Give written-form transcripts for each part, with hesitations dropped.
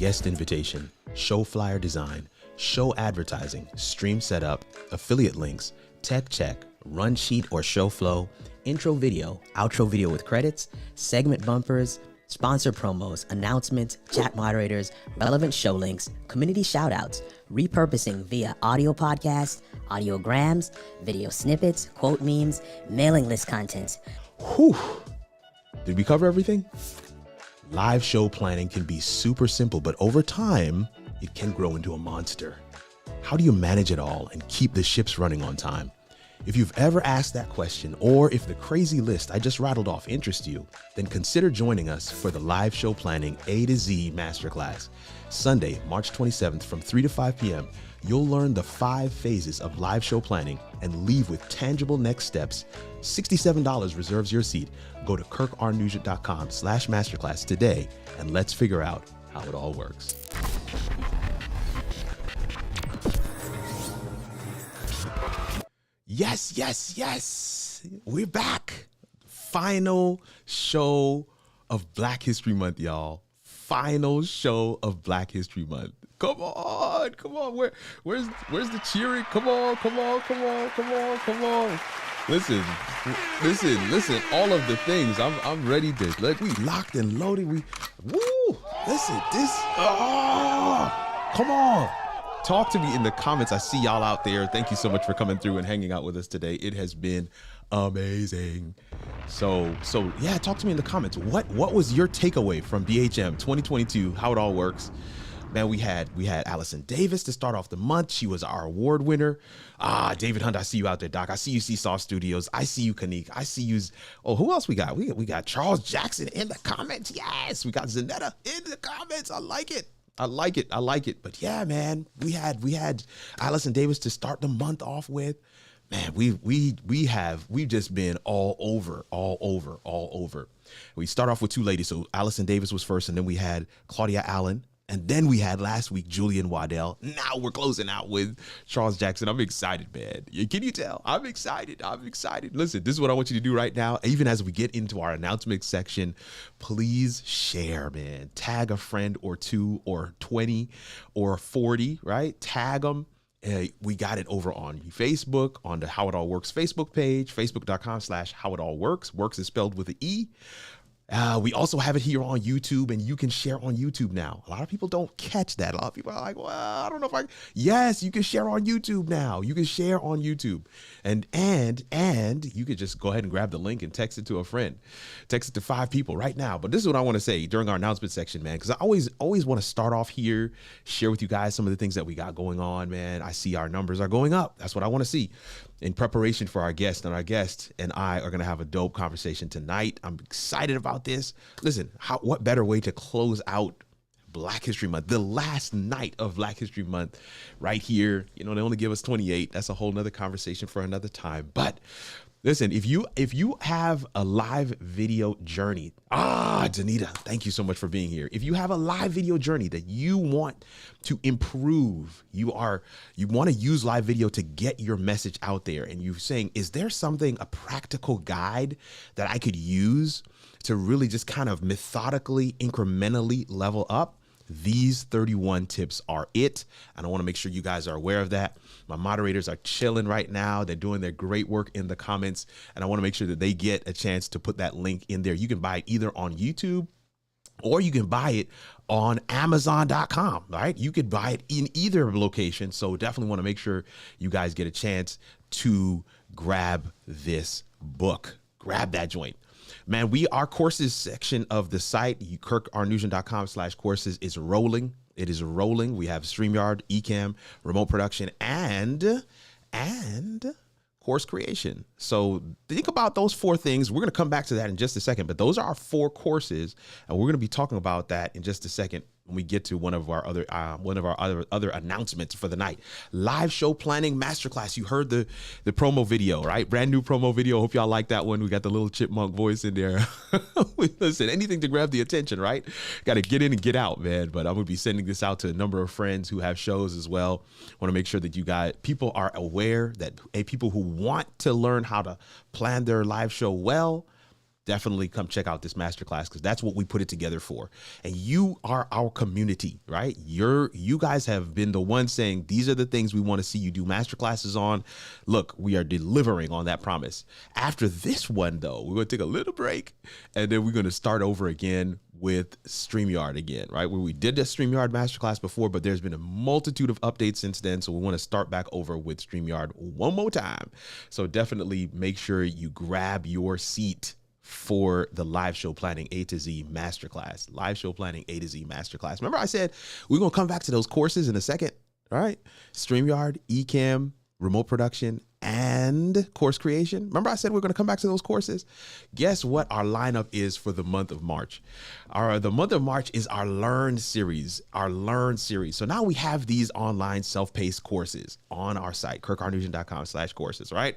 guest invitation, show flyer design, show advertising, stream setup, affiliate links, tech check, run sheet or show flow, intro video, outro video with credits, segment bumpers, sponsor promos, announcements, chat moderators, relevant show links, community shoutouts, repurposing via audio podcast, audiograms, video snippets, quote memes, mailing list contents. Whew. Did we cover everything? Live show planning can be super simple, but over time, it can grow into a monster. How do you manage it all and keep the ships running on time? If you've ever asked that question, or if the crazy list I just rattled off interests you, then consider joining us for the Live Show Planning A to Z Masterclass. Sunday, March 27th from 3 to 5 p.m., you'll learn the 5 phases of live show planning and leave with tangible next steps. $67 reserves your seat. Go to kirkarnugent.com/masterclass today, and let's figure out how it all works. Yes. We're back. Final show of Black History Month, y'all. Final show of Black History Month. Come on. Where's the cheering? Come on. Listen. All of the things. I'm ready to. Like, we locked and loaded. Listen, this. Come on. Talk to me in the comments. I see y'all out there. Thank you so much for coming through and hanging out with us today. It has been amazing. So yeah, talk to me in the comments. What was your takeaway from BHM 2022? How it all works? Man, we had Allison Davis to start off the month. She was our award winner. David Hunt, I see you out there, Doc. I see you, Seesaw Studios. I see you, Kanique. I see you. Oh, who else we got? We got Charles Jackson in the comments. Yes, we got Zanetta in the comments. I like it. But yeah, man, we had Allison Davis to start the month off with. Man, we've just been all over. We start off with 2 ladies. So Allison Davis was first, and then we had Claudia Allen. And then we had last week Julian Waddell. Now we're closing out with Charles Jackson. I'm excited, man. Can you tell? I'm excited. Listen, this is what I want you to do right now. Even as we get into our announcement section, please share, man. Tag a friend or 2 or 20 or 40, right? Tag them. We got it over on Facebook, on the How It All Works Facebook page, facebook.com/howitallworks. Works is spelled with an E. We also have it here on YouTube, and you can share on YouTube now. A lot of people don't catch that. A lot of people are like, well, I don't know if yes, you can share on YouTube now. You can share on YouTube, and you could just go ahead and grab the link and text it to a friend. Text it to 5 people right now. But this is what I want to say during our announcement section, man, because I always want to start off here, share with you guys some of the things that we got going on, man. I see our numbers are going up. That's what I want to see. In preparation for our guest, and our guest and I are going to have a dope conversation tonight. I'm excited about this. Listen, what better way to close out Black History Month, the last night of Black History Month right here. You know, they only give us 28. That's a whole nother conversation for another time. But listen, if you have a live video journey, Danita, thank you so much for being here. If you have a live video journey that you want to improve, you want to use live video to get your message out there, and you're saying, is there a practical guide that I could use to really just kind of methodically, incrementally level up? These 31 tips are it. And I want to make sure you guys are aware of that. My moderators are chilling right now. They're doing their great work in the comments. And I want to make sure that they get a chance to put that link in there. You can buy it either on YouTube or you can buy it on Amazon.com. All right. You could buy it in either location. So definitely want to make sure you guys get a chance to grab this book. Grab that joint. Man, our courses section of the site, kirkarnugent.com/courses is rolling. It is rolling. We have StreamYard, Ecamm, remote production, and course creation. So think about those 4 things. We're going to come back to that in just a second, but those are our 4 courses, and we're going to be talking about that in just a second when we get to one of our other announcements for the night. Live show planning masterclass. You heard the promo video, right? Brand new promo video. Hope y'all like that one. We got the little chipmunk voice in there. Listen, anything to grab the attention, right? Got to get in and get out, man. But I'm going to be sending this out to a number of friends who have shows as well. Want to make sure that people are aware that people who want to learn how to plan their live show well, definitely come check out this masterclass, because that's what we put it together for. And you are our community, right? You guys have been the ones saying, these are the things we want to see you do masterclasses on. Look, we are delivering on that promise. After this one, though, we're going to take a little break, and then we're going to start over again with StreamYard again, right? Where we did the StreamYard masterclass before, but there's been a multitude of updates since then. So we want to start back over with StreamYard one more time. So definitely make sure you grab your seat for the live show planning A to Z masterclass. Live show planning A to Z masterclass. Remember I said we're going to come back to those courses in a second. All right. StreamYard, Ecamm, remote production, and course creation. Remember I said we're going to come back to those courses? Guess what our lineup is for the month of March? The month of March is our Learn series, So now we have these online self-paced courses on our site, kirkarnugent.com/courses, right?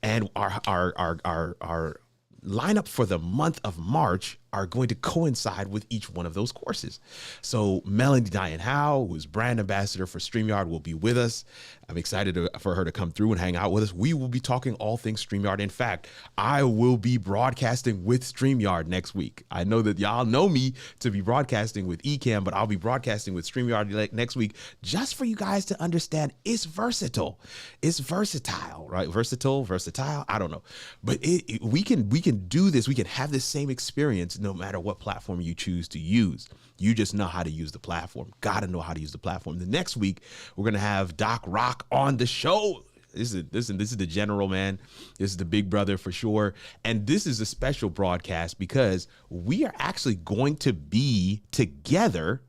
And our lineup for the month of March are going to coincide with each one of those courses. So Melanie Diane Howe, who's brand ambassador for StreamYard, will be with us. I'm excited for her to come through and hang out with us. We will be talking all things StreamYard. In fact, I will be broadcasting with StreamYard next week. I know that y'all know me to be broadcasting with Ecamm, but I'll be broadcasting with StreamYard next week just for you guys to understand it's versatile. It's versatile, right? Versatile. I don't know. But we can do this. We can have this same experience no matter what platform you choose to use. You just know how to use the platform. Got to know how to use the platform. The next week, we're going to have Doc Rock on the show. This is the general, man. This is the big brother for sure. And this is a special broadcast because we are actually going to be together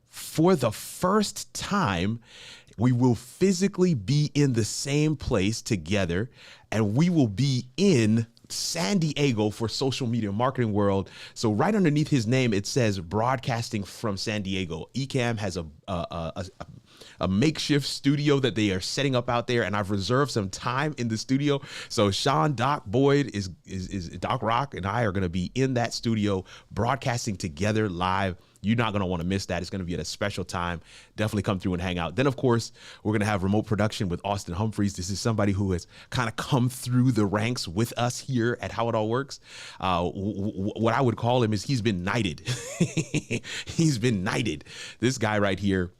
for the first time. We will physically be in the same place together, and we will be in San Diego for Social Media Marketing World. So right underneath his name, it says broadcasting from San Diego. Ecamm has a makeshift studio that they are setting up out there, and I've reserved some time in the studio. So Sean, Doc, Boyd is Doc Rock, and I are going to be in that studio broadcasting together live. You're not going to want to miss that. It's going to be at a special time. Definitely come through and hang out. Then, of course, we're going to have remote production with Austin Humphreys. This is somebody who has kind of come through the ranks with us here at How It All Works. What I would call him is he's been knighted. He's been knighted. This guy right here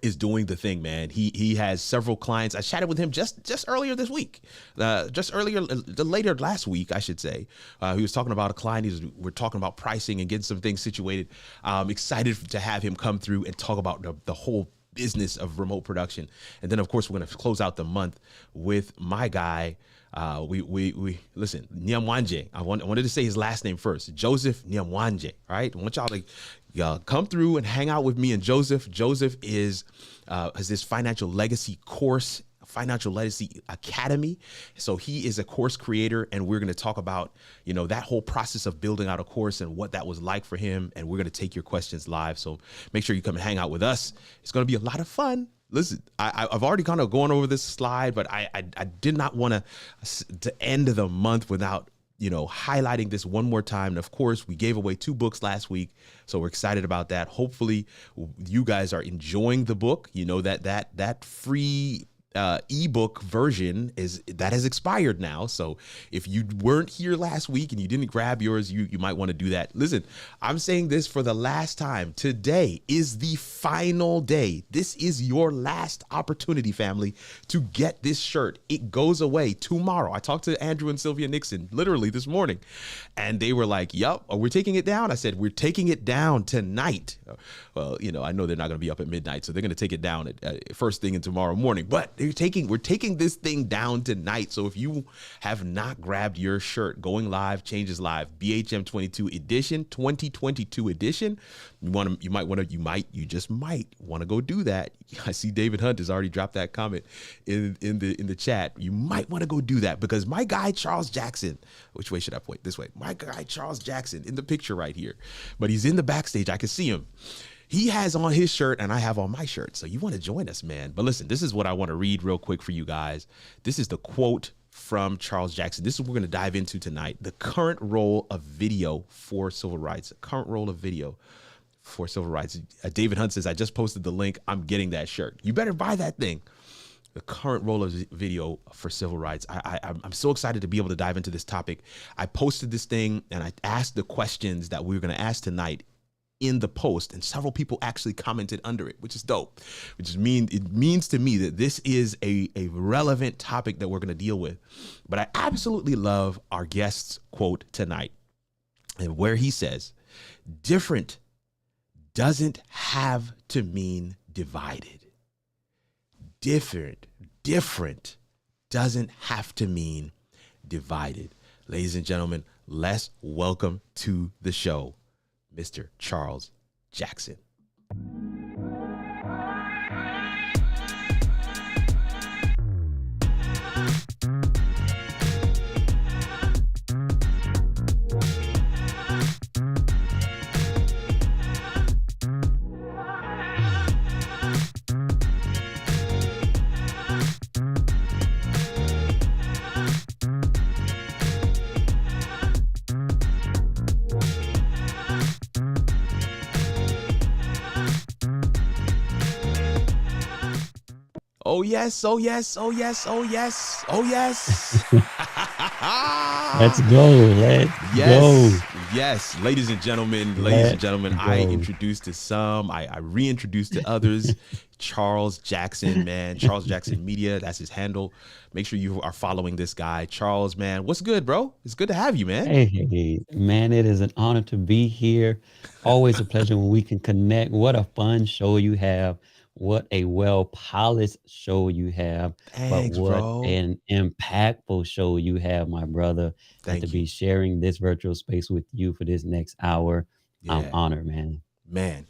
is doing the thing, man. He has several clients. I chatted with him just earlier this week, later last week, I should say. He was talking about a client. We're talking about pricing and getting some things situated. I'm excited to have him come through and talk about the whole business of remote production. And then, of course, we're going to close out the month with my guy. We listen, Nyamwanje. I wanted to say his last name first, Joseph Nyamwanje. Right? I want y'all to come through and hang out with me and Joseph. Joseph has this financial legacy course, Financial Legacy Academy. So he is a course creator, and we're going to talk about, that whole process of building out a course and what that was like for him. And we're going to take your questions live. So make sure you come and hang out with us. It's going to be a lot of fun. Listen, I've already kind of gone over this slide, but I did not want to end the month without, highlighting this one more time. And of course, we gave away 2 books last week, so we're excited about that. Hopefully, you guys are enjoying the book. That free ebook version has expired now. So if you weren't here last week and you didn't grab yours, you might want to do that. Listen, I'm saying this for the last time. Today is the final day. This is your last opportunity, family, to get this shirt. It goes away tomorrow. I talked to Andrew and Sylvia Nixon literally this morning, and they were like, "Yep, we're taking it down." I said, "We're taking it down tonight." Well, I know they're not going to be up at midnight, so they're going to take it down at first thing in tomorrow morning. But we're taking this thing down tonight. So if you have not grabbed your shirt, Going Live Changes Live, BHM 2022 edition, you just might want to go do that. I see David Hunt has already dropped that comment in the chat. You might want to go do that because my guy Charles Jackson, which way should I point? This way. My guy Charles Jackson in the picture right here, but he's in the backstage. I can see him. He has on his shirt and I have on my shirt. So you want to join us, man. But listen, this is what I want to read real quick for you guys. This is the quote from Charles Jackson. This is what we're going to dive into tonight. The current role of video for civil rights. Current role of video for civil rights. David Hunt says, I just posted the link. I'm getting that shirt. You better buy that thing. The current role of video for civil rights. I'm so excited to be able to dive into this topic. I posted this thing and I asked the questions that we were going to ask tonight in the post, and several people actually commented under it, which is dope. It means to me that this is a relevant topic that we're going to deal with. But I absolutely love our guest's quote tonight, and where he says, "Different doesn't have to mean divided. Different doesn't have to mean divided." Ladies and gentlemen, Let's welcome to the show, Mr. Charles Jackson. Oh yes, oh yes, oh yes, oh yes, oh yes. Let's go. Let's Yes, go. yes, ladies and gentlemen, Let's I go. introduced to some, I reintroduced to others. Charles Jackson, man, Charles Jackson Media, that's his handle. Make sure you are following this guy, Charles, man. What's good, bro? It's good to have you, man. Hey, man, it is an honor to be here. Always a pleasure when we can connect. What a fun show you have. What a well-polished show you have. But Thanks, what bro. an impactful show you have, my brother. And to Thank be you. sharing this virtual space with you for this next hour, I'm Yeah. honored, man. Man,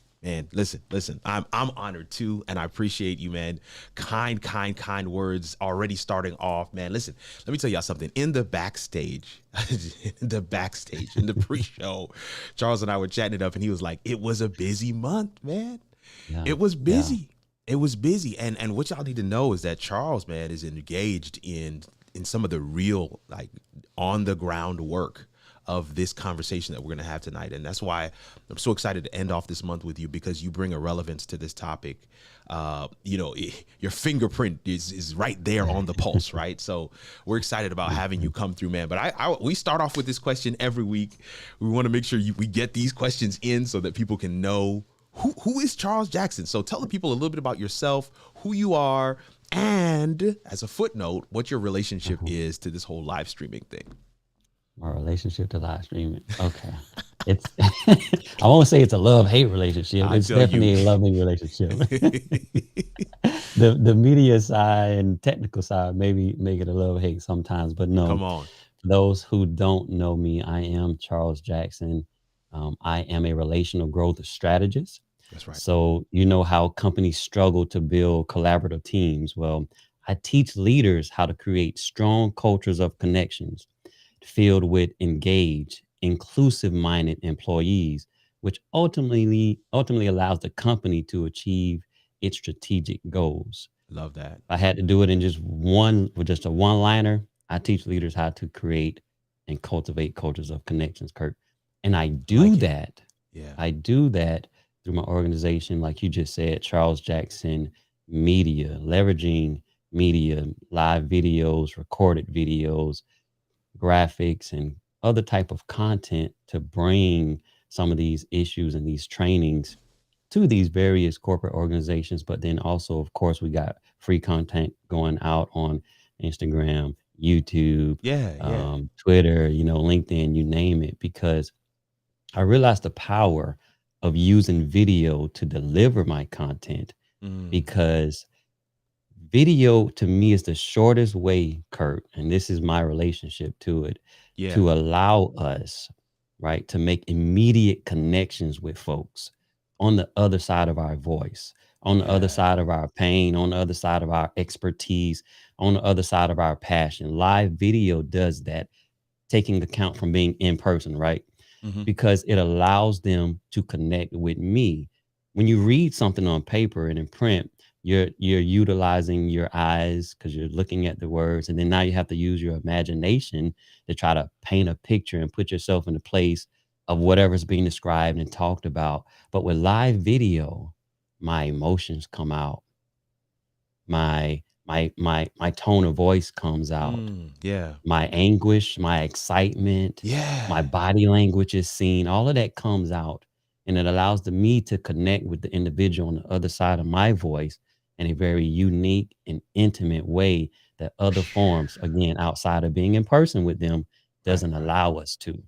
listen. I'm honored too, and I appreciate you, man. Kind words already starting off, man. Listen, let me tell y'all something. In the backstage, in the pre-show, Charles and I were chatting it up, and he was like, "It was a busy month, man. Yeah, It was yeah. busy. It was busy." And what y'all need to know is that Charles, man, is engaged in some of the real, like, on the ground work of this conversation that we're going to have tonight. And that's why I'm so excited to end off this month with you, because you bring a relevance to this topic. Your fingerprint is right there on the pulse, right? So we're excited about having you come through, man. But we start off with this question every week. We want to make sure we get these questions in so that people can know who is Charles Jackson. So tell the people a little bit about yourself, who you are, and as a footnote, what your relationship Uh-huh. is to this whole live streaming thing. My relationship to live streaming. Okay. It's I won't say it's a love-hate relationship. I It's tell you. definitely a loving relationship. The media side and technical side maybe make it a love-hate sometimes, but no. Come on. For those who don't know me, I am Charles Jackson. I am a relational growth strategist. That's right. So you know how companies struggle to build collaborative teams. Well, I teach leaders how to create strong cultures of connections filled with engaged, inclusive-minded employees, which ultimately allows the company to achieve its strategic goals. Love that. If I had to do it in just a one-liner, I teach leaders how to create and cultivate cultures of connections, Kurt. And I I do like it. that. Yeah. I do that through my organization, like you just said, Charles Jackson Media, leveraging media, live videos, recorded videos, graphics and other type of content to bring some of these issues and these trainings to these various corporate organizations. But then also, of course, we got free content going out on Instagram, YouTube, Yeah. Twitter, LinkedIn, you name it, because I realized the power of using video to deliver my content, Mm, because video to me is the shortest way, Kurt, and this is my relationship to it, yeah. to allow us, right, to make immediate connections with folks on the other side of our voice, on the other Yeah. side of our pain, on the other side of our expertise, on the other side of our passion. Live video does that, taking account from being in person, right? Mm-hmm. Because it allows them to connect with me. When you read something on paper and in print, you're utilizing your eyes because you're looking at the words, and then now you have to use your imagination to try to paint a picture and put yourself in the place of whatever's being described and talked about. But with live video, my emotions come out, my tone of voice comes out, Yeah. my anguish, my excitement, my Yeah. body language is seen, all of that comes out, and it allows me to connect with the individual on the other side of my voice in a very unique and intimate way that other forms, again, outside of being in person with them, doesn't Right. allow us to.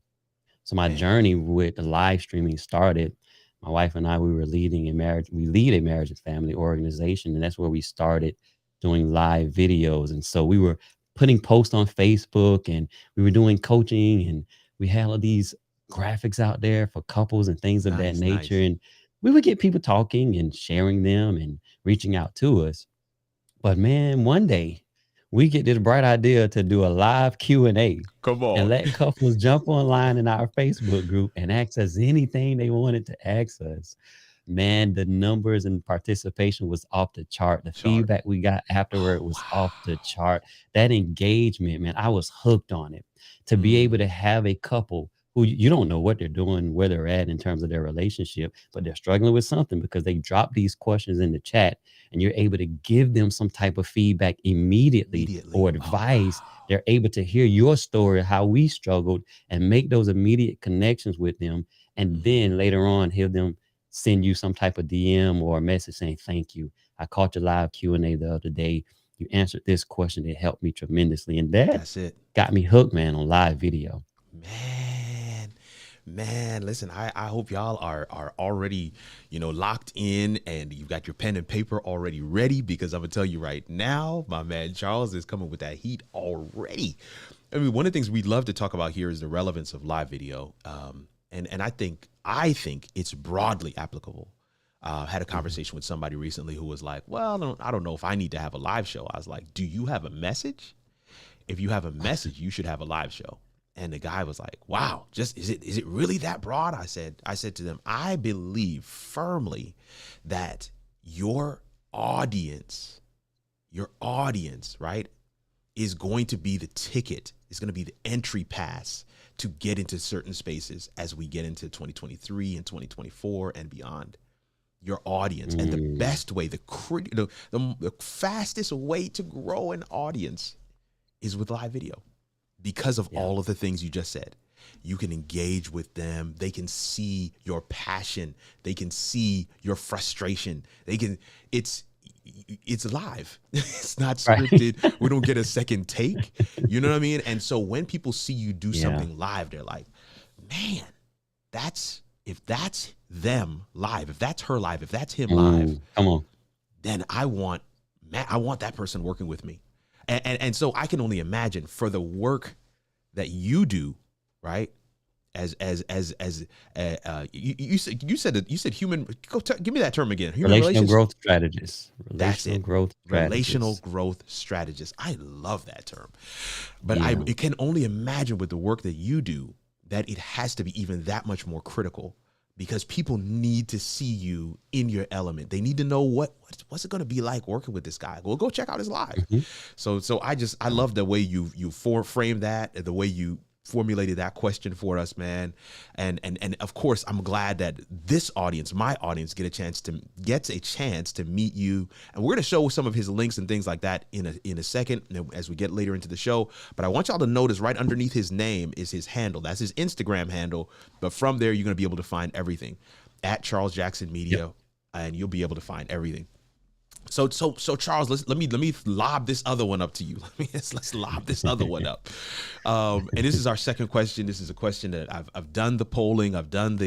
So my Man. journey with the live streaming started. My wife and I, we were leading a marriage. We lead a marriage and family organization, and that's where we started doing live videos. And so we were putting posts on Facebook, and we were doing coaching and We had all these graphics out there for couples and things of that Nice, nature. nice. And we would get people talking and sharing them and reaching out to us. But man, one day we get this bright idea to do a live Q&A Come and on. let couples jump online in our Facebook group and ask us anything they wanted to ask us. Man, the numbers and participation was off the chart. The Chart. feedback we got afterward Oh, was off the wow. chart. That engagement, man, I was hooked on it. To be able to Mm, have a couple who you don't know what they're doing, where they're at in terms of their relationship, but they're struggling with something because they drop these questions in the chat and you're able to give them some type of feedback immediately or immediately. Oh, advice. wow. They're able to hear your story, how we struggled, and make those immediate connections with them. And Hmm. then later on, hear them send you some type of DM or a message saying, thank you. I caught your live Q&A the other day. You answered this question. It helped me tremendously. And that That's it. got me hooked, man, on live video. Man, man, listen, I hope y'all are already, locked in and you've got your pen and paper already ready because I'm gonna tell you right now, my man Charles is coming with that heat already. I mean, one of the things we'd love to talk about here is the relevance of live video. And I think it's broadly applicable. Had a Mhm. conversation with somebody recently who was like, well, I don't know if I need to have a live show. I was like, do you have a message? If you have a message, you should have a live show. And the guy was like, wow, just is it really that broad? I said to them, I believe firmly that your audience, right, is going to be the ticket, is going to be the entry pass to get into certain spaces as we get into 2023 and 2024 and beyond. Your audience, and the Mm, best way, the fastest way to grow an audience is with live video because of yeah. all of the things you just said. You can engage with them. They can see your passion. They can see your frustration. It's live. It's not Right. scripted. We don't get a second take. You know what I mean? And so when people see you do Yeah. something live, they're like, man, if that's them live, if that's her live, if that's him live, Come on. then I want that person working with me. And so I can only imagine for the work that you do, right? You said human. Give me that term again. Human Relational relations. growth strategist. That's Relational it. growth Relational strategist. growth strategist. I love that term. But I Yeah. it can only imagine with the work that you do that it has to be even that much more critical because people need to see you in your element. They need to know what's it going to be like working with this guy. Well, go check out his live. Mhm. So I Yeah. love the way you frame that, the way you formulated that question for us, man. And of course, I'm glad that this audience, my audience, gets a chance to meet you. And we're gonna show some of his links and things like that in a second as we get later into the show. But I want y'all to notice right underneath his name is his handle. That's his Instagram handle. But from there, you're gonna be able to find everything at Charles Jackson Yep. Media, and you'll be able to find everything. So Charles, let me lob this other one up to you. Let's lob this other one up. And this is our second question. This is a question that I've done the polling. I've done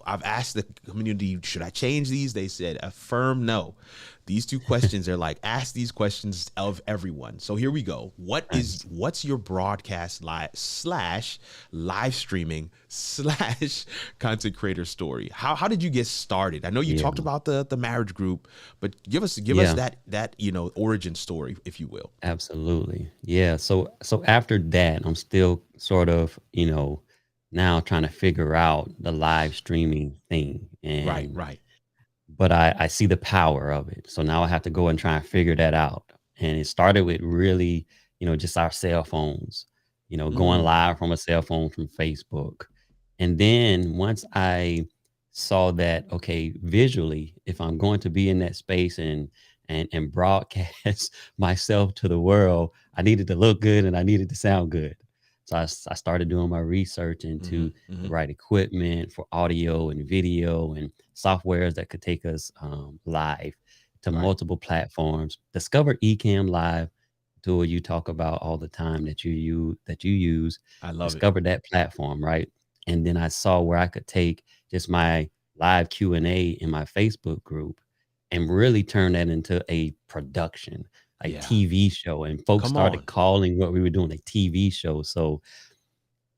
I've asked the community, should I change these? They said a firm no. These two questions are like, ask these questions of everyone. So here we go. Nice. What's your broadcast slash live streaming slash content creator story? How did you get started? I know you Yeah. talked about the marriage group, but give us Yeah. that origin story, if you will. Absolutely. Yeah. So after that, I'm still sort of, now trying to figure out the live streaming thing. Right, And right. but I see the power of it. So now I have to go and try and figure that out. And it started with really, just our cell phones, going Mm, live from a cell phone from Facebook. And then once I saw that, okay, visually, if I'm going to be in that space and broadcast myself to the world, I needed to look good and I needed to sound good. So I started doing my research mm-hmm, into the mm-hmm. right equipment for audio and video and softwares that could take us live to Right. multiple platforms. Discover Ecamm Live tool you talk about all the time that you use. I love it. Discover that platform, right? And then I saw where I could take just my live Q&A in my Facebook group and really turn that into a production, a Yeah. TV show. And folks Come started on. calling what we were doing a TV show. So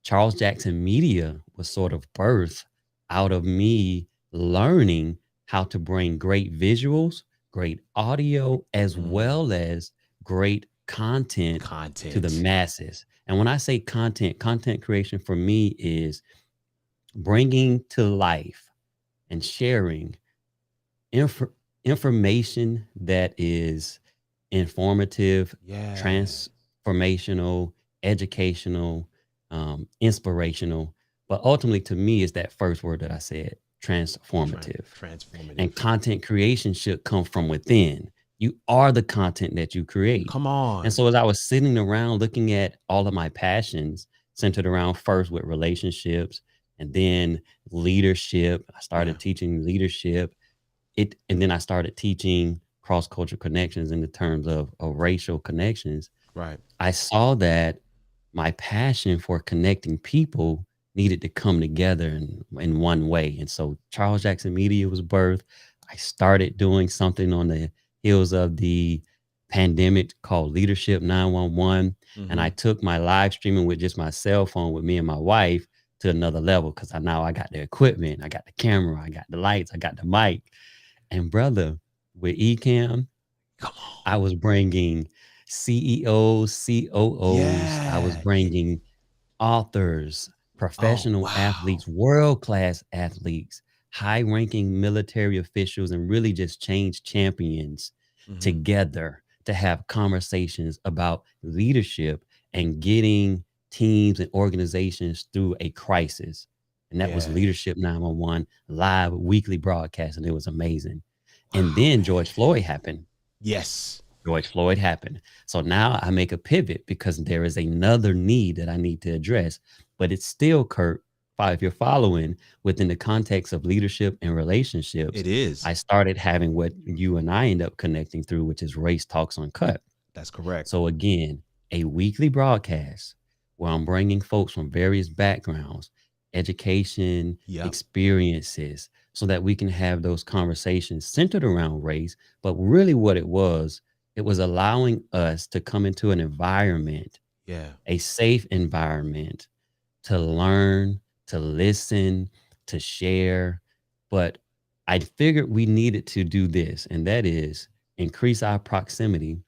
Charles Jackson Media was sort of birthed out of me learning how to bring great visuals, great audio, as well as great content to the Content. masses. And when I say content, content creation for me is bringing to life and sharing inf- information that is informative, Yeah. transformational, educational, inspirational. But ultimately, to me, is that first word that I said, transformative. Transformative. And content creation should come from within. You are the content that you create. Come And on. so, as I was sitting around looking at all of my passions centered around first with relationships and then leadership, I Yeah. started teaching leadership and then I started teaching cross-cultural connections in the terms of racial connections. Right. I saw that my passion for connecting people needed to come together in one way. And so Charles Jackson Media was birthed. I started doing something on the heels of the pandemic called Leadership 911. And I took my live streaming with just my cell phone with me and my wife to another level because I got the equipment, I got the camera, I got the lights, I got the mic. And brother, with Ecamm, Come on. I was bringing CEOs, COOs, I was Yeah. bringing authors, Oh, professional wow. athletes, world-class athletes, high-ranking military officials, and really just change champions together to have conversations about leadership and getting teams and organizations through a crisis. And that was Yeah. Leadership 911 live weekly broadcast, and it was amazing. And Wow, then George man. Floyd happened. Yes. George Floyd happened. So now I make a pivot because there is another need that I need to address. But it's still, Kurt, if you're following within the context of leadership and relationships, It is. I started having what you and I end up connecting through, which is Race Talks Uncut. That's correct. So again, a weekly broadcast where I'm bringing folks from various backgrounds, education, Yep. experiences, so that we can have those conversations centered around race. But really what it was allowing us to come into an environment, Yeah. a safe environment to learn, to listen, to share. But I figured we needed to do this, and that is increase our proximity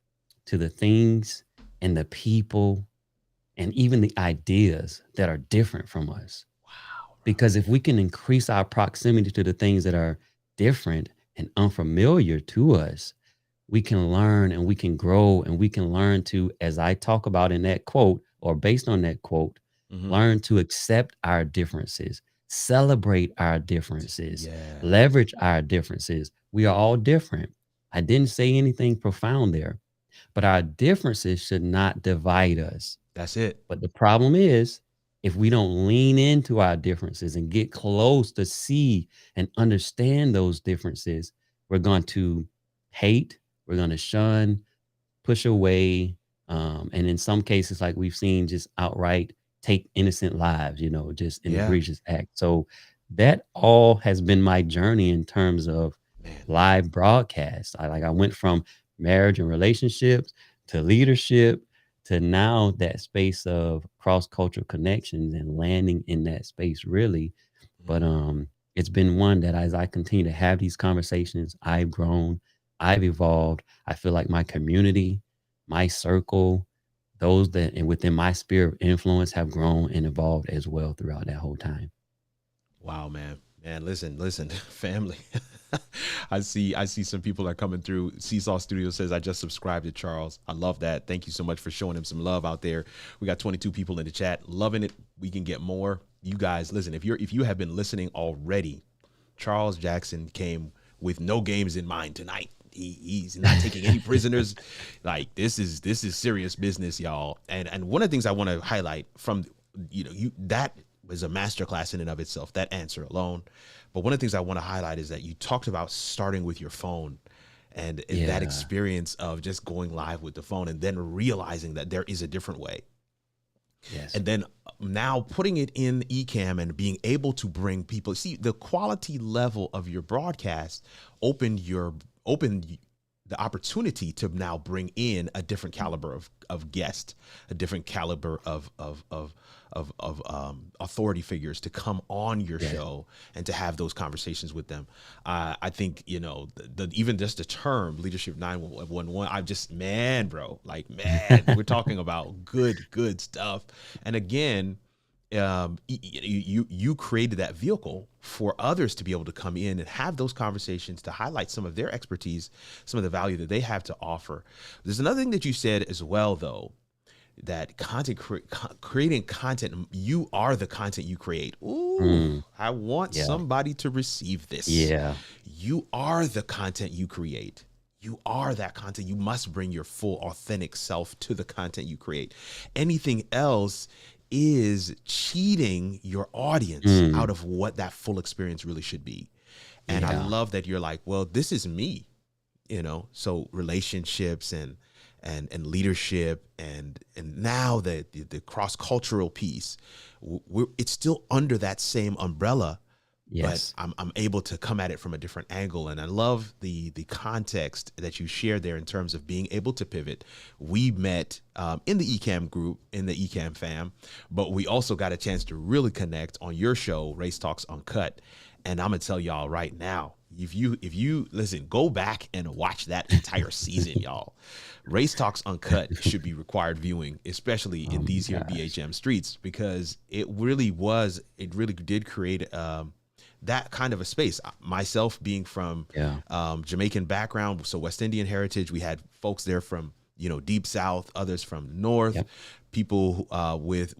to the things and the people and even the ideas that are different from us. Wow, bro. Because if we can increase our proximity to the things that are different and unfamiliar to us, we can learn and we can grow and we can learn to, as I talk about in that quote or based on that quote, learn to accept our differences, celebrate our differences, Yeah. leverage our differences. We are all different. I didn't say anything profound there, but our differences should not divide us. That's it. But the problem is, if we don't lean into our differences and get close to see and understand those differences, we're going to hate, we're going to shun, push away, and in some cases, like we've seen, just outright take innocent lives, just in Yeah. egregious act. So that all has been my journey in terms of Man. live broadcasts. I went from marriage and relationships to leadership to now that space of cross-cultural connections and landing in that space really. But it's been one that as I continue to have these conversations, I've grown, I've evolved. I feel like my community, my circle, those that and within my sphere of influence have grown and evolved as well throughout that whole time. Wow, man. Man, listen, family. I see some people are coming through. Seesaw Studio says, I just subscribed to Charles. I love that. Thank you so much for showing him some love out there. We got 22 people in the chat. Loving it. We can get more. You guys, listen, if you have been listening already, Charles Jackson came with no games in mind tonight. He's not taking any prisoners. Like this is serious business, y'all. And one of the things I want to highlight from that was a masterclass in and of itself, that answer alone. But one of the things I want to highlight is that you talked about starting with your phone and that Yeah. experience of just going live with the phone and then realizing that there is a different way. Yes. And then now putting it in Ecamm and being able to bring people, see the quality level of your broadcast opened the opportunity to now bring in a different caliber of guest, a different caliber of authority figures to come on your show and to have those conversations with them. I think, you know, the even just the term Leadership 911, I'm just, man, bro, like, man, we're talking about good stuff. And again, you created that vehicle for others to be able to come in and have those conversations, to highlight some of their expertise, some of the value that they have to offer. There's another thing that you said as well, though, that creating content, you are the content you create. Ooh, I want somebody to receive this. Yeah. You are the content you create. You are that content. You must bring your full, authentic self to the content you create. Anything else is cheating your audience out of what that full experience really should be. And I love that you're like, well, this is me, you know. So relationships and leadership and now the cross-cultural piece, it's still under that same umbrella. Yes. But I'm able to come at it from a different angle. And I love the context that you shared there in terms of being able to pivot. We met in the ECAM group, in the ECAM fam, but we also got a chance to really connect on your show, Race Talks Uncut. And I'm going to tell y'all right now, if you listen, go back and watch that entire season, y'all. Race Talks Uncut should be required viewing, especially in these here BHM streets, because it really did create that kind of a space. Myself being from Jamaican background, so West Indian heritage, we had folks there from, you know, deep South, others from North, people with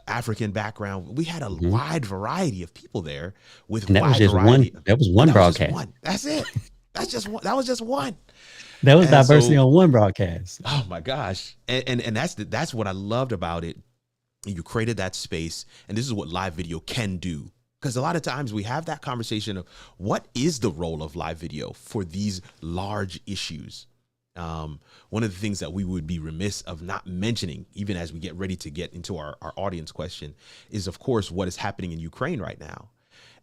African background. We had a wide variety of people there with and that wide was just variety. That was one broadcast. One. That's it. That's just one. That was just one. That was diversity on one broadcast. Oh my gosh. And that's what I loved about it. You created that space, and this is what live video can do. Because a lot of times we have that conversation of what is the role of live video for these large issues. One of the things that we would be remiss of not mentioning, even as we get ready to get into our audience question, is of course what is happening in Ukraine right now.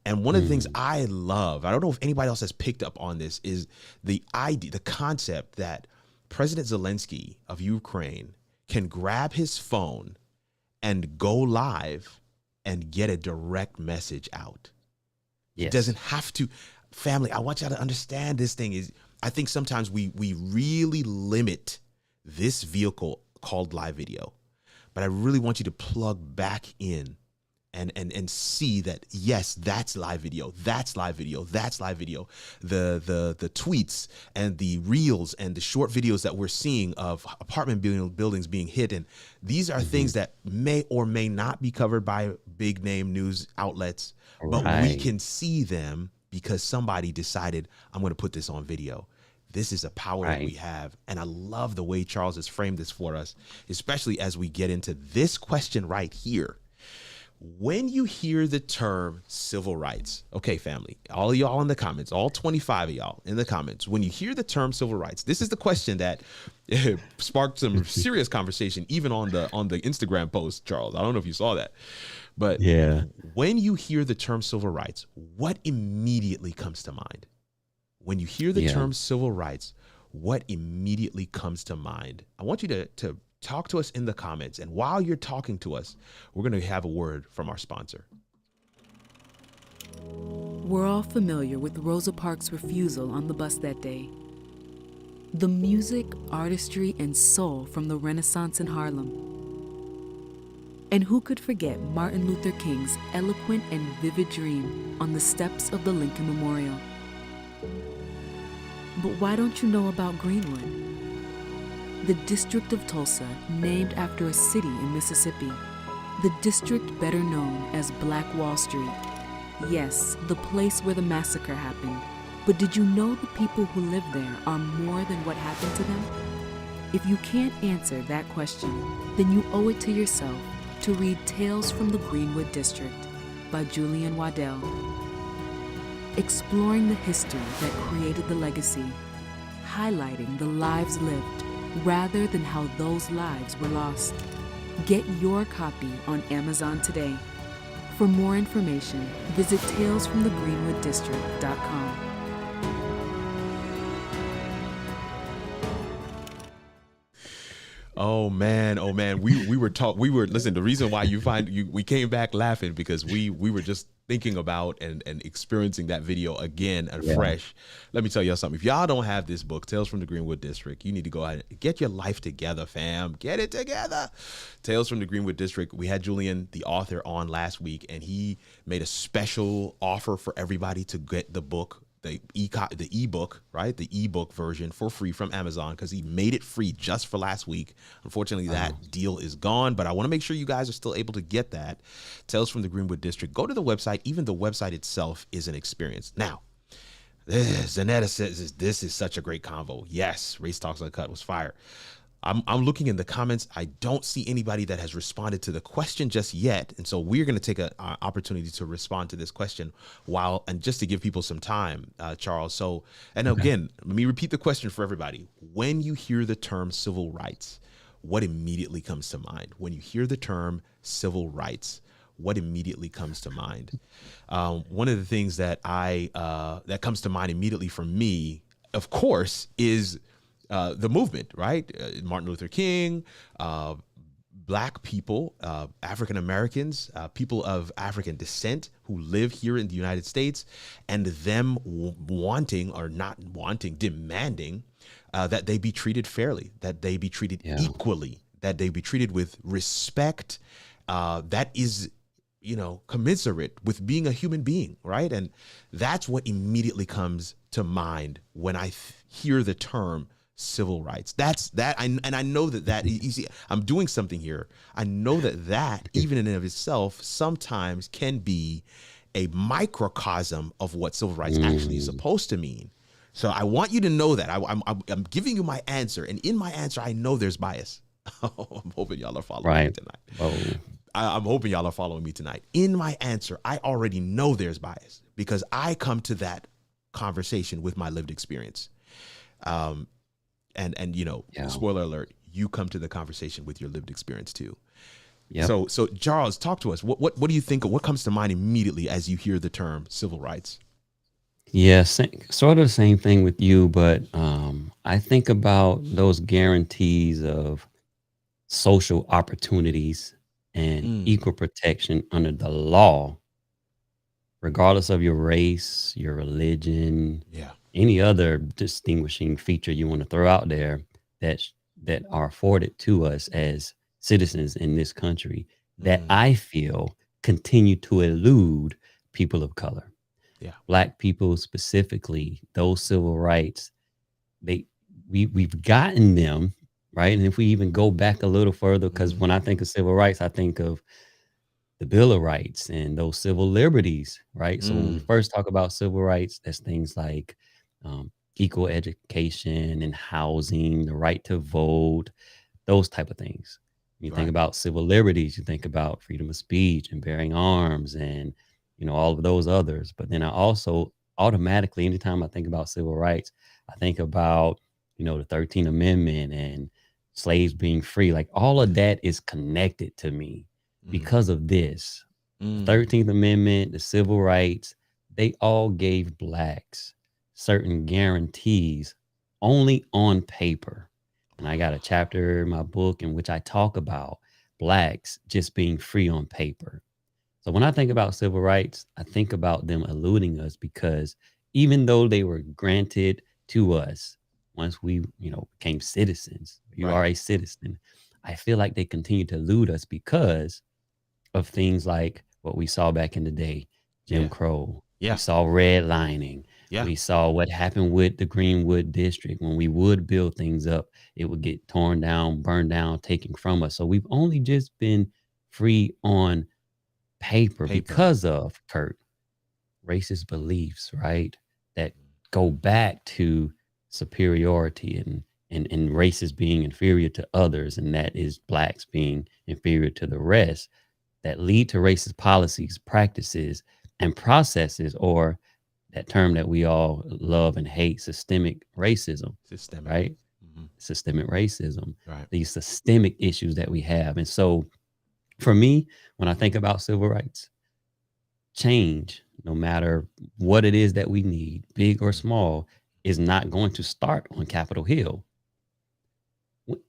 And one of the things I love, I don't know if anybody else has picked up on this, is the idea, the concept that President Zelensky of Ukraine can grab his phone and go live and get a direct message out. It doesn't have to. Family, I want y'all to understand this thing is, I think sometimes we really limit this vehicle called live video, but I really want you to plug back in and see that, yes, that's live video. That's live video. That's live video. The tweets and the reels and the short videos that we're seeing of apartment buildings being hit. And these are things that may or may not be covered by big name news outlets, but we can see them because somebody decided, I'm going to put this on video. This is a power that we have. And I love the way Charles has framed this for us, especially as we get into this question right here. When you hear the term civil rights, okay, family, all of y'all in the comments, all 25 of y'all in the comments, when you hear the term civil rights, this is the question that sparked some serious conversation, even on the Instagram post, Charles. I don't know if you saw that, but when you hear the term civil rights, what immediately comes to mind? When you hear the term civil rights, what immediately comes to mind? I want you to talk to us in the comments. And while you're talking to us, we're going to have a word from our sponsor. We're all familiar with Rosa Parks' refusal on the bus that day. The music, artistry, and soul from the Renaissance in Harlem. And who could forget Martin Luther King's eloquent and vivid dream on the steps of the Lincoln Memorial? But why don't you know about Greenwood? The District of Tulsa, named after a city in Mississippi. The district better known as Black Wall Street. Yes, the place where the massacre happened. But did you know the people who live there are more than what happened to them? If you can't answer that question, then you owe it to yourself to read Tales from the Greenwood District by Julian Waddell. Exploring the history that created the legacy, highlighting the lives lived, rather than how those lives were lost. Get your copy on Amazon today. For more information, visit talesfromthegreenwooddistrict.com. Oh man, oh man. We were listen, the reason why we came back laughing because we were just thinking about and experiencing that video again and Yeah. fresh. Let me tell y'all something. If y'all don't have this book, Tales from the Greenwood District, you need to go ahead and get your life together, fam. Get it together. Tales from the Greenwood District. We had Julian, the author, on last week, and he made a special offer for everybody to get the book, the ebook, right? The ebook version for free from Amazon because he made it free just for last week. Unfortunately, that deal is gone, but I want to make sure you guys are still able to get that. Tales from the Greenwood District. Go to the website. Even the website itself is an experience. Now, Zanetta says this is such a great convo. Yes, Race Talks Uncut was fire. I'm looking in the comments. I don't see anybody that has responded to the question just yet. And so we're going to take an opportunity to respond to this question and just to give people some time, Charles. So, and again, let me repeat the question for everybody. When you hear the term civil rights, what immediately comes to mind? When you hear the term civil rights, what immediately comes to mind? One of the things that that comes to mind immediately for me, of course, is the movement, right? Martin Luther King, Black people, African Americans, people of African descent who live here in the United States, and them wanting or not wanting, demanding that they be treated fairly, that they be treated equally, that they be treated with respect that is, commensurate with being a human being, right? And that's what immediately comes to mind when I hear the term civil rights. And I know that you see, I'm doing something here. I know that even in and of itself sometimes can be a microcosm of what civil rights actually is supposed to mean. So I want you to know that I'm giving you my answer, and in my answer I know there's bias. I'm hoping y'all are following me tonight. I'm hoping y'all are following me tonight. In my answer, I already know there's bias because I come to that conversation with my lived experience. And spoiler alert, you come to the conversation with your lived experience too. Yep. So Charles, talk to us. What do you think? What comes to mind immediately as you hear the term civil rights? Yeah, sort of the same thing with you, but I think about those guarantees of social opportunities and equal protection under the law, regardless of your race, your religion, any other distinguishing feature you want to throw out there that are afforded to us as citizens in this country that I feel continue to elude people of color. Black people specifically, those civil rights, we've gotten them, right? And if we even go back a little further, because when I think of civil rights, I think of the Bill of Rights and those civil liberties, right? So when we first talk about civil rights, there's things like equal education and housing, the right to vote, those type of things. When you think about civil liberties, you think about freedom of speech and bearing arms and, all of those others. But then I also automatically, anytime I think about civil rights, I think about, the 13th Amendment and slaves being free. Like all of that is connected to me because of this. The 13th Amendment, the civil rights, they all gave Blacks certain guarantees only on paper. And I got a chapter in my book in which I talk about Blacks just being free on paper. So when I think about civil rights, I think about them eluding us because even though they were granted to us once we, became citizens, you are a citizen, I feel like they continue to elude us because of things like what we saw back in the day, Jim Crow. We saw redlining. We saw what happened with the Greenwood District. When we would build things up, it would get torn down, burned down, taken from us. So we've only just been free on paper because of, Kurt, racist beliefs, right? That go back to superiority and races being inferior to others, and that is Blacks being inferior to the rest, that lead to racist policies, practices, and processes, or that term that we all love and hate, systemic racism, right? Systemic racism, these systemic issues that we have. And so for me, when I think about civil rights, change, no matter what it is that we need, big or small, is not going to start on Capitol Hill.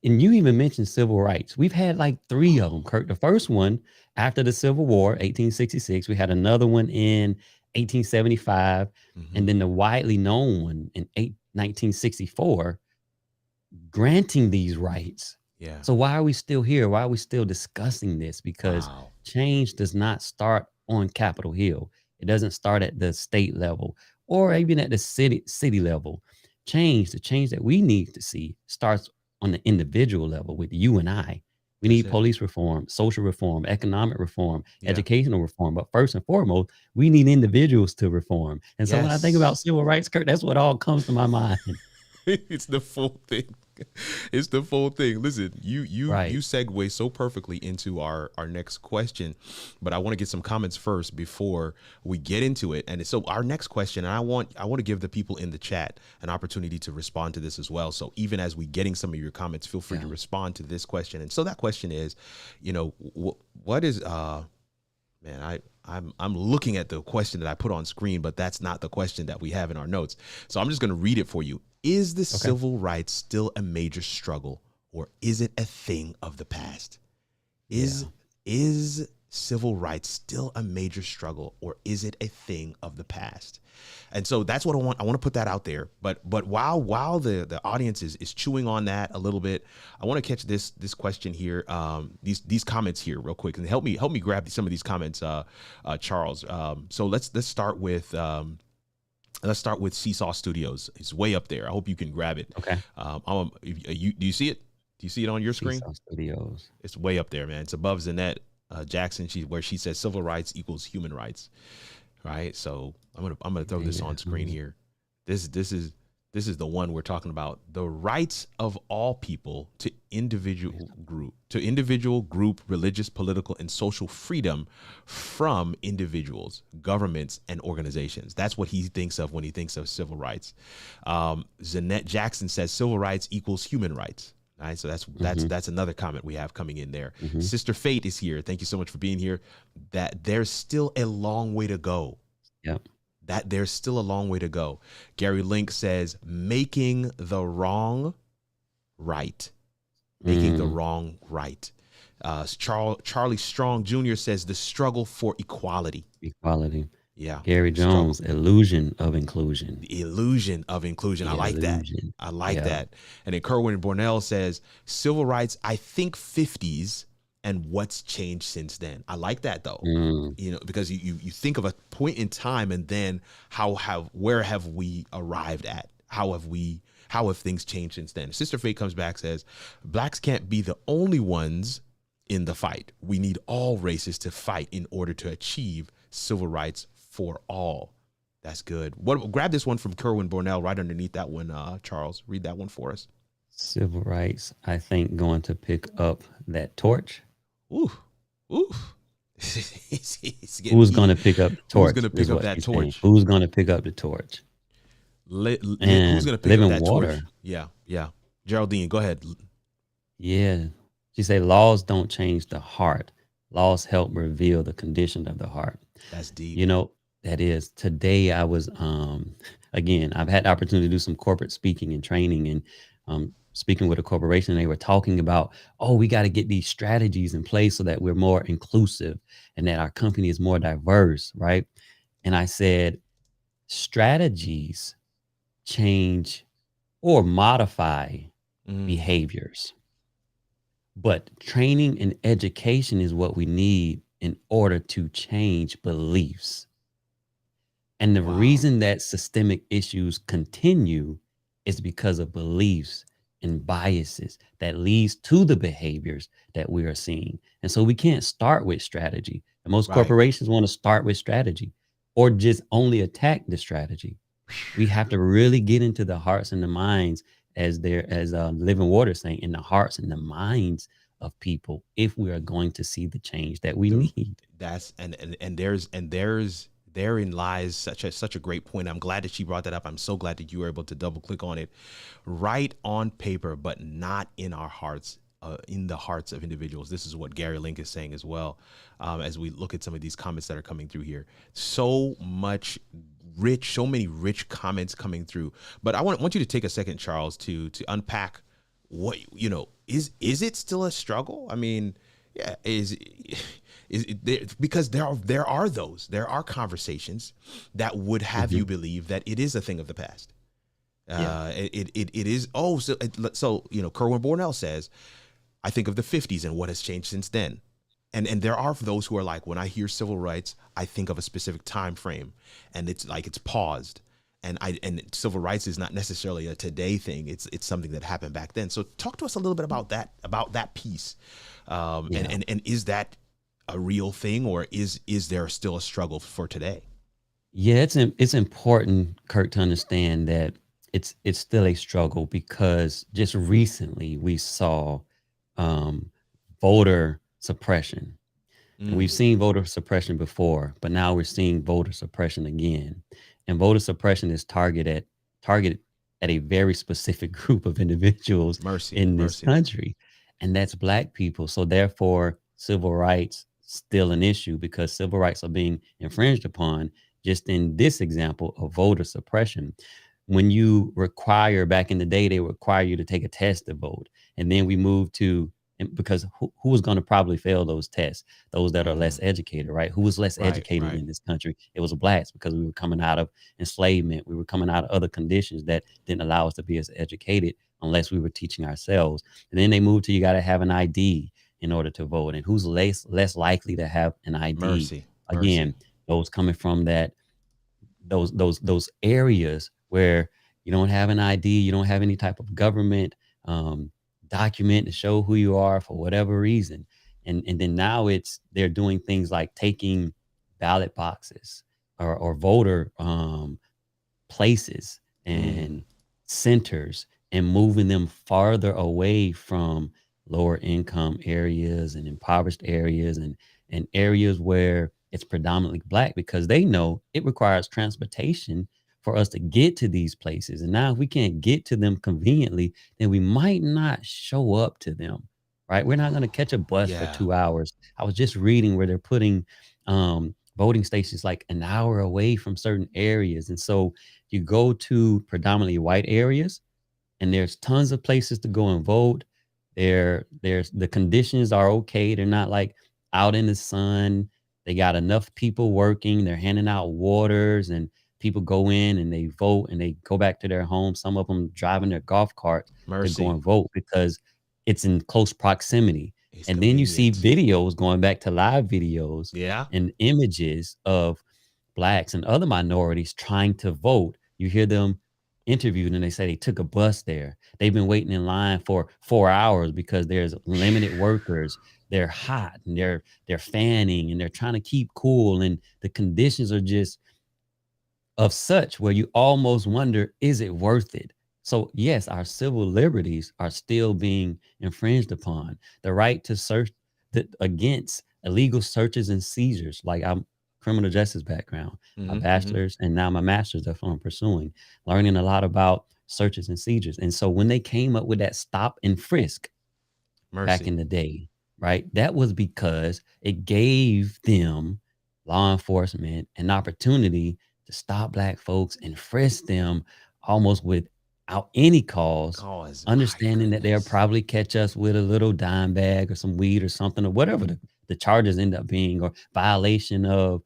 And you even mentioned civil rights. We've had like 3 of them, Kirk. The first one after the Civil War, 1866. We had another one in 1875, Mm-hmm. and then the widely known one in 1964, granting these rights. Yeah. So why are we still here? Why are we still discussing this? Because Wow. change does not start on Capitol Hill. It doesn't start at the state level or even at the city level. The change that we need to see starts on the individual level with you and I. We That's need it. police reform, social reform, economic reform, Yeah. educational reform. But first and foremost, we need individuals to reform. And so when I think about Yes. civil rights, Kurt, that's what all comes to my mind. It's the full thing. It's the full thing. Listen, you Right. segue so perfectly into our next question, but I want to get some comments first before we get into it. And so our next question, and I want to give the people in the chat an opportunity to respond to this as well. So even as we getting some of your comments, feel free to respond to this question. And so that question is, what is man, I'm looking at the question that I put on screen, but that's not the question that we have in our notes. So I'm just going to read it for you. Is the civil rights still a major struggle, or is it a thing of the past? Is civil rights still a major struggle, or is it a thing of the past? And so that's what I want. I want to put that out there. But while the audience is chewing on that a little bit, I want to catch this question here, these comments here real quick, and help me grab some of these comments, Charles. So let's start with Seesaw Studios. It's way up there. I hope you can grab it. Okay. Do you see it? Do you see it on your screen? Seesaw Studios. It's way up there, man. It's above Zanette Jackson, where she says civil rights equals human rights. Right. So I'm gonna throw this on screen here. This is the one we're talking about. The rights of all people to individual group, religious, political, and social freedom from individuals, governments, and organizations. That's what he thinks of when he thinks of civil rights. Zanette Jackson says civil rights equals human rights. All right, so that's another comment we have coming in there. Sister Fate is here. Thank you so much for being here. That there's still a long way to go. Yep. That there's still a long way to go. Gary Link says making the wrong right. Making the wrong right. Charlie Strong Jr. says the struggle for equality. Equality. Yeah. Gary Jones, illusion of inclusion. The illusion of inclusion. I like that. I like that. And then Kerwin Bornell says civil rights, I think 50s, and what's changed since then. I like that though. Because you think of a point in time, and then where have we arrived at? How have things changed since then? Sister Fate comes back, says blacks can't be the only ones in the fight. We need all races to fight in order to achieve civil rights for all. That's good. Grab this one from Kerwin Bornell right underneath that one, Charles. Read that one for us. Civil rights, I think, going to pick up that torch. Ooh. Who's going to pick up the torch? Who's going to pick up that torch? Who's going to pick up the torch? Who's going to pick up that water. Torch? Yeah. Geraldine, go ahead. Yeah. She said laws don't change the heart. Laws help reveal the condition of the heart. That's deep. That is. Today I was, again, I've had the opportunity to do some corporate speaking and training, and speaking with a corporation, and they were talking about, we got to get these strategies in place so that we're more inclusive and that our company is more diverse, right? And I said, strategies change or modify behaviors, but training and education is what we need in order to change beliefs. And the reason that systemic issues continue is because of beliefs and biases that leads to the behaviors that we are seeing. And so we can't start with strategy. And most corporations want to start with strategy or just only attack the strategy. We have to really get into the hearts and the minds, as Living Water saying, in the hearts and the minds of people, if we are going to see the change that we need. Therein lies such a great point. I'm glad that she brought that up. I'm so glad that you were able to double click on it. Right on paper, but not in our hearts, in the hearts of individuals. This is what Gary Link is saying as well. As we look at some of these comments that are coming through here, so many rich comments coming through. But I want you to take a second, Charles, to unpack what, is it still a struggle? I mean, yeah, is it there, because there are conversations that would have Mm-hmm. you believe that it is a thing of the past. Yeah. It is. Oh, so Kerwin Bornell says, I think of the 50s and what has changed since then. And there are those who are like, when I hear civil rights, I think of a specific time frame, and it's like it's paused. And civil rights is not necessarily a today thing. It's something that happened back then. So talk to us a little bit about that piece. Yeah. And is that a real thing, or is there still a struggle for today? Yeah, it's important, Kurt, to understand that it's still a struggle, because just recently we saw um, voter suppression. And we've seen voter suppression before, but now we're seeing voter suppression again. And voter suppression is targeted at a very specific group of individuals Mercy, in this mercy. country, and that's Black people. So therefore, civil rights still an issue, because civil rights are being infringed upon. Just in this example of voter suppression, when you require, back in the day, they require you to take a test to vote, and then we moved to, and because who was going to probably fail those tests? Those that are less educated, right? Who was less Right, educated right. in this country? It was Blacks, because we were coming out of enslavement. We were coming out of other conditions that didn't allow us to be as educated unless we were teaching ourselves. And then they moved to, you got to have an ID in order to vote. And who's less likely to have an ID? Mercy, mercy. Again, those coming from those areas where you don't have an ID, you don't have any type of government document to show who you are for whatever reason. And then now they're doing things like taking ballot boxes or voter places and centers and moving them farther away from lower income areas and impoverished areas, and areas where it's predominantly Black, because they know it requires transportation for us to get to these places. And now if we can't get to them conveniently, then we might not show up to them, right? We're not going to catch a bus for Yeah. 2 hours. I was just reading where they're putting voting stations like an hour away from certain areas. And so you go to predominantly white areas, and there's tons of places to go and vote. There's the conditions are okay. They're not like out in the sun. They got enough people working. They're handing out waters, and people go in and they vote and they go back to their homes. Some of them driving their golf carts to go Mercy. and vote because it's in close proximity. It's And then you see convenient. videos, going back to live videos Yeah. and images of Blacks and other minorities trying to vote. You hear them interviewed and they say they took a bus there. They've been waiting in line for 4 hours because there's limited workers. They're hot and they're fanning and they're trying to keep cool, and the conditions are just of such where you almost wonder, is it worth it? So yes, our civil liberties are still being infringed upon. The right to search against illegal searches and seizures. Like, I'm criminal justice background, my bachelor's and now my master's, that's what I'm pursuing, learning a lot about searches and seizures. And so when they came up with that stop and frisk back Mercy. in the day, right, that was because it gave them, law enforcement, an opportunity to stop Black folks and frisk them almost without any cause, Cause, my understanding that they'll goodness. probably catch us with a little dime bag or some weed or something, or whatever the charges end up being, or violation of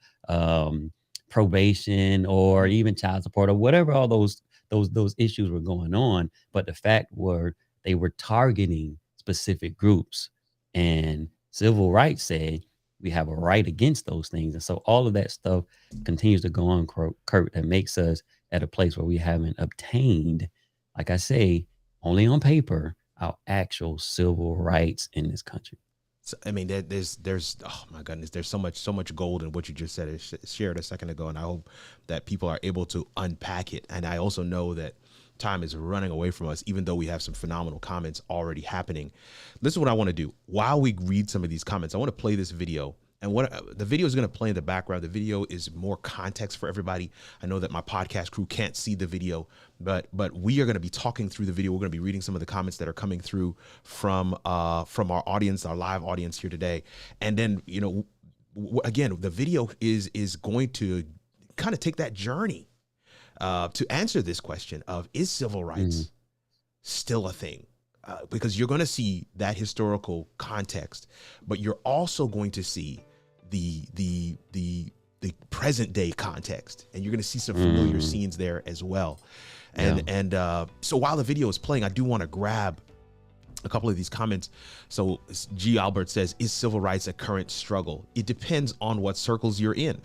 probation, or even child support, or whatever all those issues were going on. But the fact were, they were targeting specific groups, and civil rights said we have a right against those things. And so all of that stuff continues to go on, Kurt, that makes us at a place where we haven't obtained, like I say, only on paper, our actual civil rights in this country. So, I mean, there's oh my goodness, there's so much gold in what you just said, shared a second ago, and I hope that people are able to unpack it. And I also know that time is running away from us, even though we have some phenomenal comments already happening. This is what I want to do. While we read some of these comments, I want to play this video. And what the video is going to play in the background, the video is more context for everybody. I know that my podcast crew can't see the video, but we are going to be talking through the video. We're going to be reading some of the comments that are coming through from our audience, our live audience here today. And then, again, the video is going to kind of take that journey to answer this question of, is civil rights still a thing? because you're going to see that historical context, but you're also going to see the present day context, and you're going to see some familiar scenes there as well. And so while the video is playing, I do want to grab a couple of these comments. So G. Albert says, is civil rights a current struggle? It depends on what circles you're in.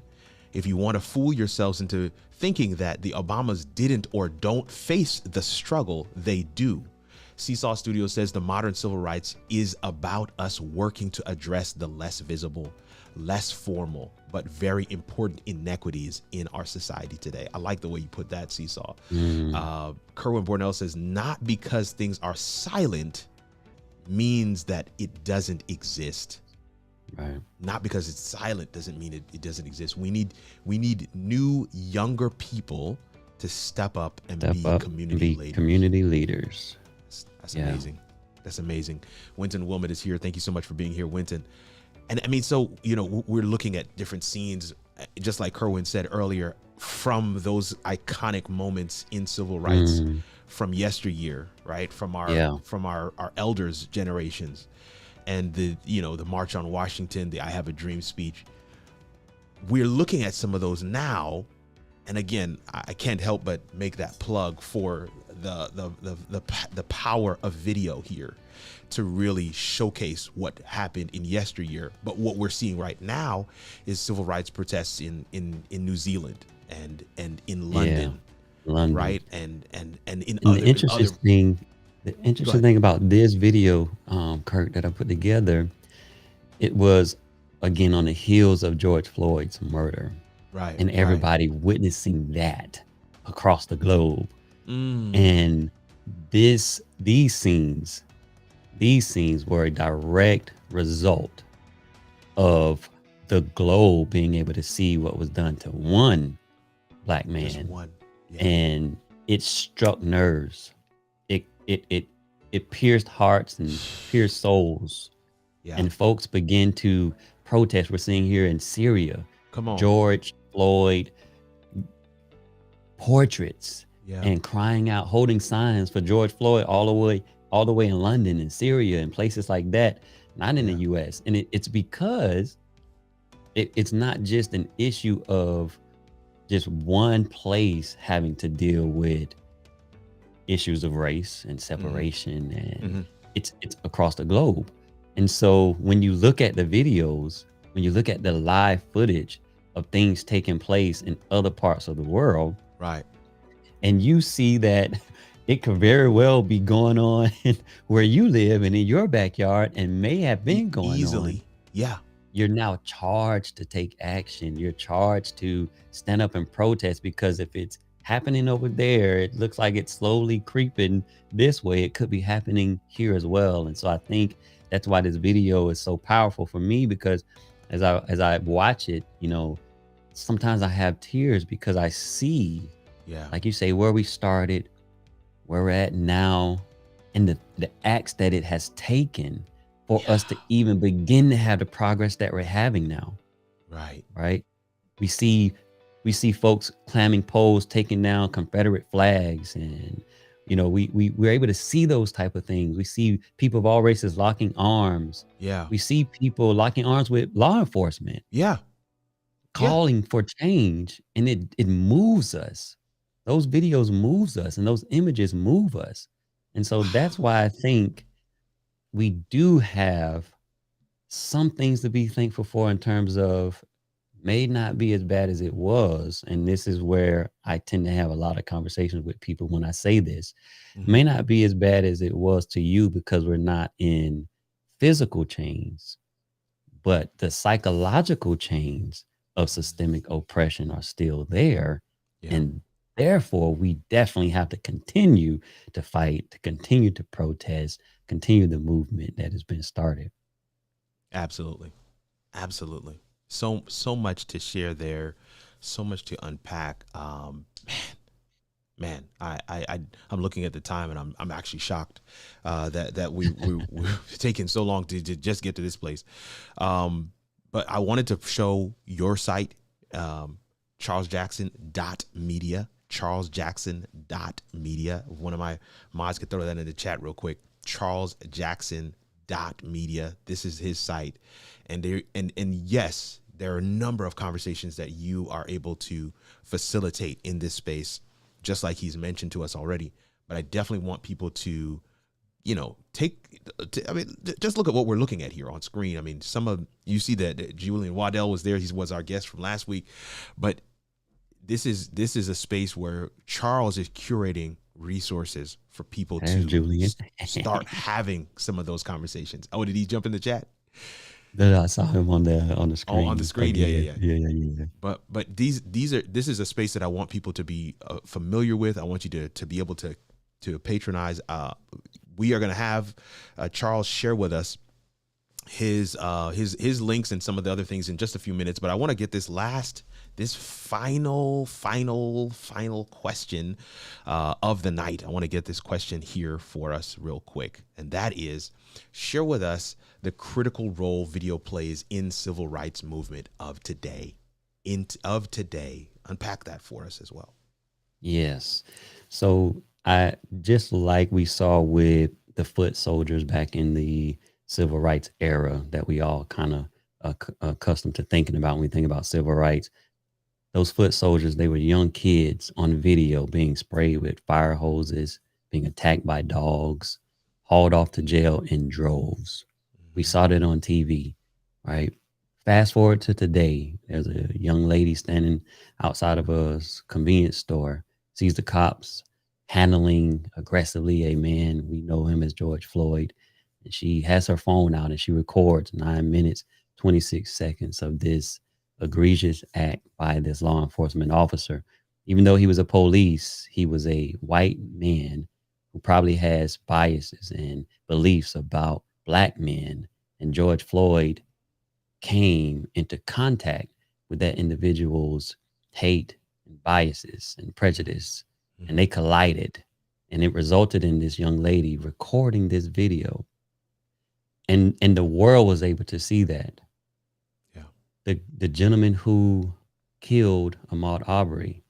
If you want to fool yourselves into thinking that the Obamas didn't or don't face the struggle, they do. Seesaw Studio says the modern civil rights is about us working to address the less visible, less formal, but very important inequities in our society today. I like the way you put that, Seesaw. Kerwin Bornell says, not because things are silent means that it doesn't exist. Right. Not because it's silent doesn't mean it doesn't exist. We need new, younger people to step up and be community leaders. That's amazing. That's amazing. Winton Wilmot is here. Thank you so much for being here, Winton. And I mean, so, you know, we're looking at different scenes, just like Kerwin said earlier, from those iconic moments in civil rights from yesteryear, right? From our elders' generations. And the March on Washington, the I Have a Dream speech. We're looking at some of those now. And again, I can't help but make that plug for the power of video here to really showcase what happened in yesteryear. But what we're seeing right now is civil rights protests in New Zealand and in London, right? And in other, the interesting thing about this video, Kirk, that I put together, it was again on the heels of George Floyd's murder. Right. And everybody witnessing that across the globe. And these scenes were a direct result of the globe being able to see what was done to one black man. Just one. Yeah. And it struck nerves. It pierced hearts and pierced souls. Yeah. And folks begin to protest. We're seeing here in Syria. Come on. George Floyd portraits and crying out, holding signs for George Floyd all the way in London and Syria and places like that, not in the US. And it's because it's not just an issue of just one place having to deal with issues of race and separation, and it's across the globe. And so when you look at the videos, when you look at the live footage of things taking place in other parts of the world, right, and you see that it could very well be going on where you live and in your backyard and may have been going easily on. You're now charged to take action. You're charged to stand up and protest, because if it's happening over there, it looks like it's slowly creeping this way. It could be happening here as well. And so I think that's why this video is so powerful for me, because as I watch it, you know, sometimes I have tears because I see, like you say, where we started, where we're at now, and the acts that it has taken for us to even begin to have the progress that we're having now. Right. We see folks climbing poles, taking down Confederate flags, and we're able to see those type of things. We see people of all races locking arms. We see people locking arms with law enforcement. Calling for change, and it moves us. Those videos moves us, and those images move us. And so that's why I think we do have some things to be thankful for in terms of may not be as bad as it was. And this is where I tend to have a lot of conversations with people when I say this. May not be as bad as it was to you because we're not in physical chains, but the psychological chains of systemic oppression are still there. And therefore, we definitely have to continue to fight, to continue to protest, continue the movement that has been started. Absolutely. So much to share there, so much to unpack. Man, I'm looking at the time, and I'm actually shocked that we're taking so long to just get to this place. But I wanted to show your site, charlesjackson.media. charlesjackson.media. One of my mods could throw that in the chat real quick. charlesjackson.media. This is his site. And yes, there are a number of conversations that you are able to facilitate in this space, just like he's mentioned to us already. But I definitely want people to, just look at what we're looking at here on screen. I mean, you see that Julian Waddell was there. He was our guest from last week, but this is a space where Charles is curating resources for people to Julian. start having some of those conversations. Oh, did he jump in the chat? I saw him on the screen. Oh, on the screen, yeah. But this is a space that I want people to be familiar with. I want you to be able to patronize. We are going to have Charles share with us his links and some of the other things in just a few minutes. But I want to get this final question of the night. I want to get this question here for us real quick. And that is, share with us the critical role video plays in civil rights movement of today. Unpack that for us as well. Yes. So I just like we saw with the foot soldiers back in the civil rights era that we all kind of accustomed to thinking about when we think about civil rights. Those foot soldiers, they were young kids on video being sprayed with fire hoses, being attacked by dogs, hauled off to jail in droves. We saw that on TV, right? Fast forward to today, there's a young lady standing outside of a convenience store, sees the cops handling aggressively a man. We know him as George Floyd. And she has her phone out and she records 9 minutes, 26 seconds of this egregious act by this law enforcement officer. Even though he was a police, he was a white man who probably has biases and beliefs about Black men. And George Floyd came into contact with that individual's hate and biases and prejudice, and they collided, and it resulted in this young lady recording this video, and the world was able to see that. Yeah. The gentleman who killed Ahmaud Arbery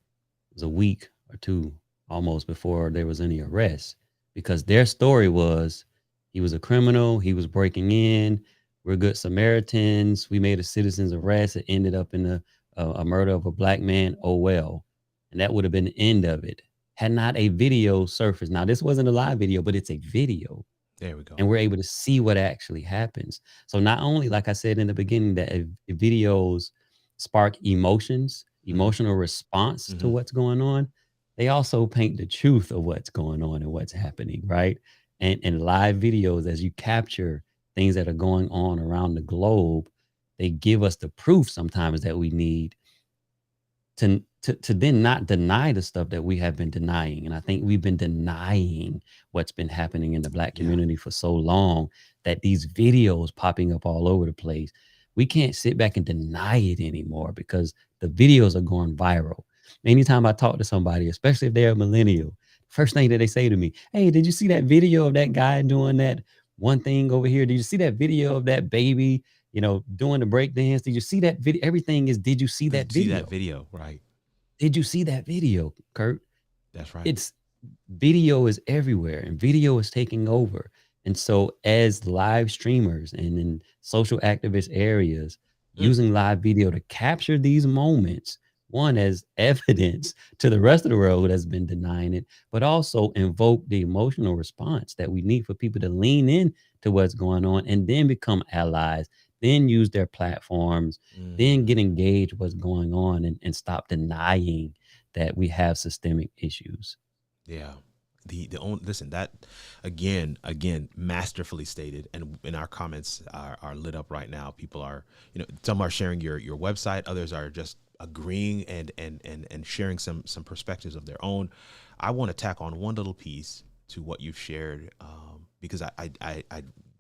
was a week or two almost before there was any arrest, because their story was he was a criminal, he was breaking in, we're good Samaritans, we made a citizen's arrest, it ended up in a murder of a Black man, oh well. And that would have been the end of it had not a video surfaced. Now, this wasn't a live video, but it's a video. There we go. And we're able to see what actually happens. So not only, like I said in the beginning, that videos spark emotions, emotional response to what's going on, they also paint the truth of what's going on and what's happening, right? And live videos, as you capture things that are going on around the globe, they give us the proof sometimes that we need to then not deny the stuff that we have been denying. And I think we've been denying what's been happening in the Black community for so long that these videos popping up all over the place, we can't sit back and deny it anymore because the videos are going viral. Anytime I talk to somebody, especially if they're a millennial, first thing that they say to me, hey, did you see that video of that guy doing that one thing over here? Did you see that video of that baby, doing the break dance? Did you see that video? Everything is, did you see that video? See that video, right? Did you see that video, Kurt? That's right. It's video is everywhere and video is taking over. And so as live streamers and in social activist areas, using live video to capture these moments, one, as evidence to the rest of the world that's been denying it, but also invoke the emotional response that we need for people to lean in to what's going on and then become allies, then use their platforms, then get engaged what's going on and stop denying that we have systemic issues. Yeah. Listen, that again, masterfully stated, and in our comments are lit up right now. People are, some are sharing your website, others are just agreeing and sharing some perspectives of their own. I want to tack on one little piece to what you've shared, because I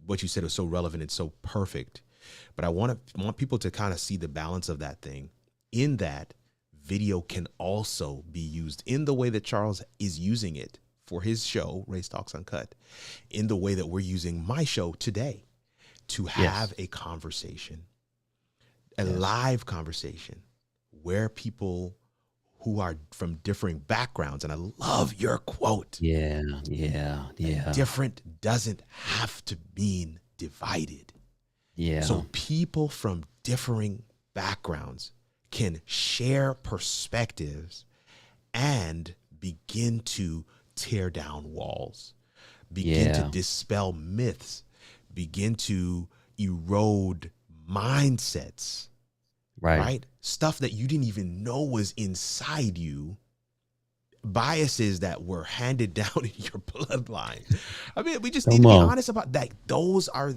what you said was so relevant and so perfect. But I want people to kind of see the balance of that thing, in that video can also be used in the way that Charles is using it for his show, Race Talks Uncut, in the way that we're using my show today, to have a conversation, a live conversation, where people who are from differing backgrounds. And I love your quote. Yeah. Different doesn't have to mean divided. Yeah. So people from differing backgrounds can share perspectives and begin to tear down walls, begin to dispel myths, begin to erode mindsets, right? Stuff that you didn't even know was inside you, biases that were handed down in your bloodline. I mean, we just need to be honest about that. Those are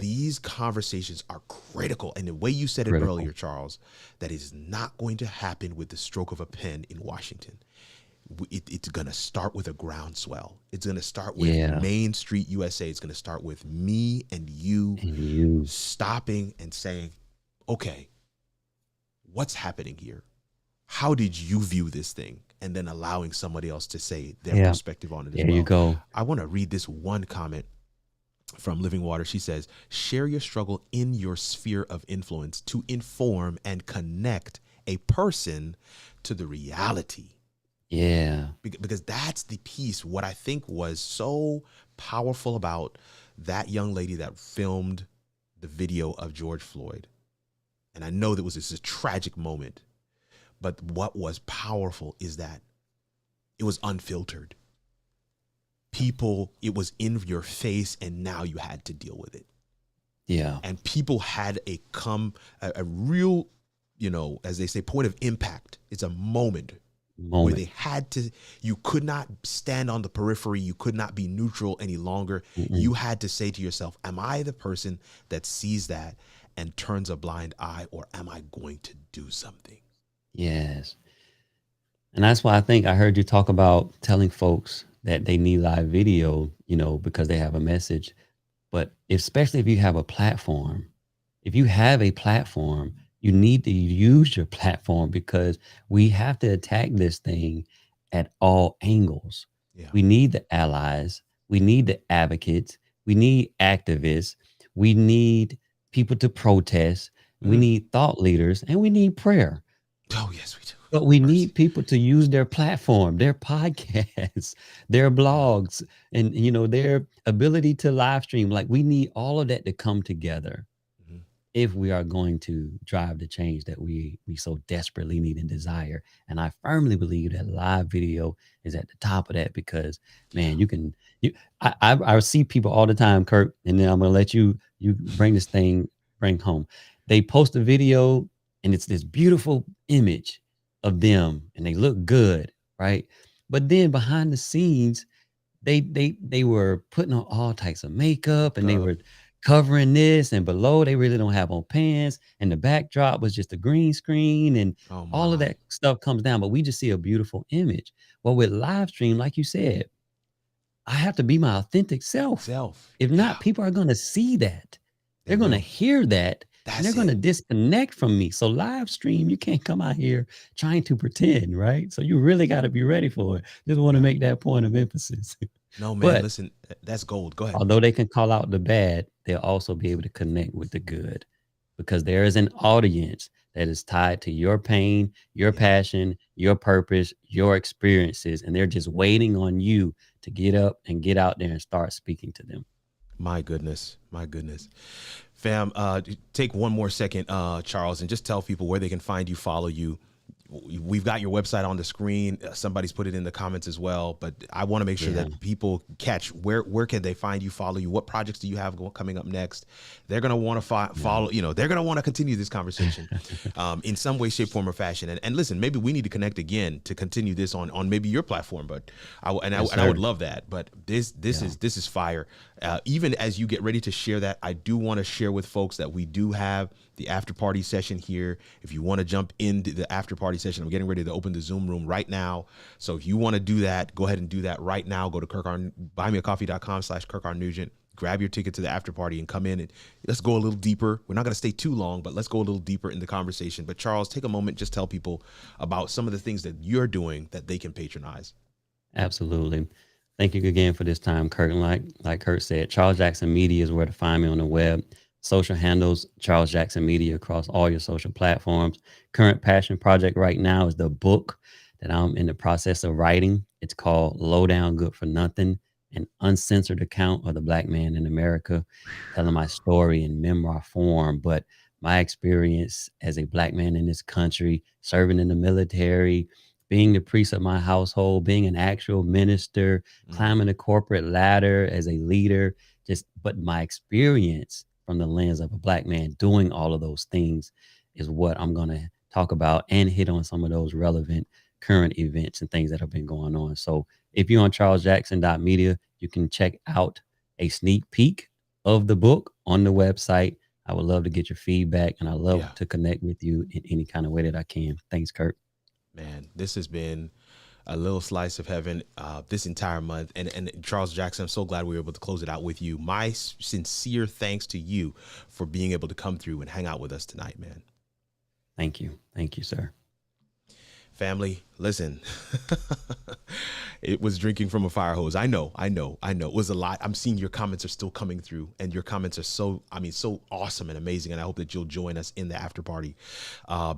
these conversations are critical. And the way you said it earlier, Charles, that is not going to happen with the stroke of a pen in Washington. It's going to start with a groundswell. It's going to start with Main Street USA. It's going to start with me and you stopping and saying, okay, what's happening here? How did you view this thing? And then allowing somebody else to say their perspective on it as well. There you go. I want to read this one comment from Living Water. She says, share your struggle in your sphere of influence to inform and connect a person to the reality. Yeah. Because that's the piece. What I think was so powerful about that young lady that filmed the video of George Floyd. And I know that this is a tragic moment, but what was powerful is that it was unfiltered. People, it was in your face, and now you had to deal with it. Yeah. And people had a real, as they say, point of impact. It's a moment where they had to, you could not stand on the periphery. You could not be neutral any longer. You had to say to yourself, am I the person that sees that and turns a blind eye, or am I going to do something? Yes. And that's why I think I heard you talk about telling folks that they need live video, because they have a message. But especially if you have a platform, you need to use your platform, because we have to attack this thing at all angles. Yeah. We need the allies. We need the advocates. We need activists. We need people to protest. We need thought leaders, and we need prayer. Oh, yes, we do. But we need people to use their platform, their podcasts, their blogs, and, their ability to live stream. Like, we need all of that to come together if we are going to drive the change that we so desperately need and desire. And I firmly believe that live video is at the top of that, because, man, I see people all the time, Kirk, and then I'm going to let you bring home. They post a video and it's this beautiful image of them and they look good, right? But then behind the scenes, they were putting on all types of makeup, and they were covering this, and below they really don't have on pants, and the backdrop was just a green screen, and all of that stuff comes down, but we just see a beautiful image. Well, with live stream, like you said, I have to be my authentic self. If not, people are going to see that. They're going to hear that. And they're going to disconnect from me. So live stream, you can't come out here trying to pretend, right? So you really got to be ready for it. Just want to make that point of emphasis. No, man, but listen, that's gold. Go ahead. Although they can call out the bad, they'll also be able to connect with the good, because there is an audience that is tied to your pain, your passion, your purpose, your experiences, and they're just waiting on you to get up and get out there and start speaking to them. My goodness. Fam, take one more second, Charles, and just tell people where they can find you, follow you. We've got your website on the screen. Somebody's put it in the comments as well, but I want to make sure that people catch where can they find you, follow you? What projects do you have coming up next? They're going to want to follow, they're going to want to continue this conversation in some way, shape, form, or fashion. And listen, maybe we need to connect again to continue this on maybe your platform, but I would love that. But this is fire. Even as you get ready to share that, I do want to share with folks that we do have the after party session here. If you want to jump into the after party session, I'm getting ready to open the Zoom room right now. So if you want to do that, go ahead and do that right now. Go to buymeacoffee.com/KirkRNugent. Grab your ticket to the after party and come in, and let's go a little deeper. We're not going to stay too long, but let's go a little deeper in the conversation. But Charles, take a moment, just tell people about some of the things that you're doing that they can patronize. Absolutely. Thank you again for this time, Kurt. And like Kurt said, Charles Jackson Media is where to find me on the web. Social handles, Charles Jackson Media, across all your social platforms. Current passion project right now is the book that I'm in the process of writing. It's called Low Down Good for Nothing, an uncensored account of the Black man in America, telling my story in memoir form, but my experience as a Black man in this country, serving in the military, being the priest of my household, being an actual minister, climbing the corporate ladder as a leader, but my experience from the lens of a Black man doing all of those things is what I'm going to talk about and hit on some of those relevant current events and things that have been going on. So if you're on charlesjackson.media, you can check out a sneak peek of the book on the website. I would love to get your feedback, and I love to connect with you in any kind of way that I can. Thanks, Kurt. Man, this has been a little slice of heaven this entire month. And Charles Jackson, I'm so glad we were able to close it out with you. My sincere thanks to you for being able to come through and hang out with us tonight, man. Thank you. Thank you, sir. Family, listen, it was drinking from a fire hose. I know. It was a lot. I'm seeing your comments are still coming through, and your comments are so awesome and amazing. And I hope that you'll join us in the after party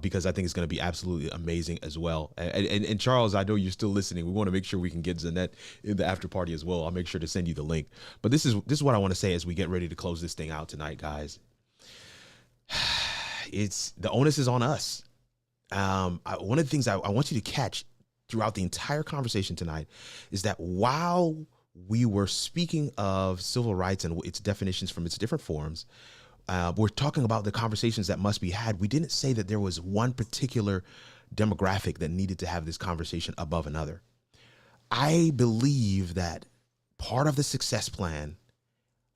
because I think it's going to be absolutely amazing as well. And Charles, I know you're still listening. We want to make sure we can get Zanette in the after party as well. I'll make sure to send you the link. But this is what I want to say as we get ready to close this thing out tonight, guys. The onus is on us. One of the things I want you to catch throughout the entire conversation tonight is that while we were speaking of civil rights and its definitions from its different forms, we're talking about the conversations that must be had. We didn't say that there was one particular demographic that needed to have this conversation above another. I believe that part of the success plan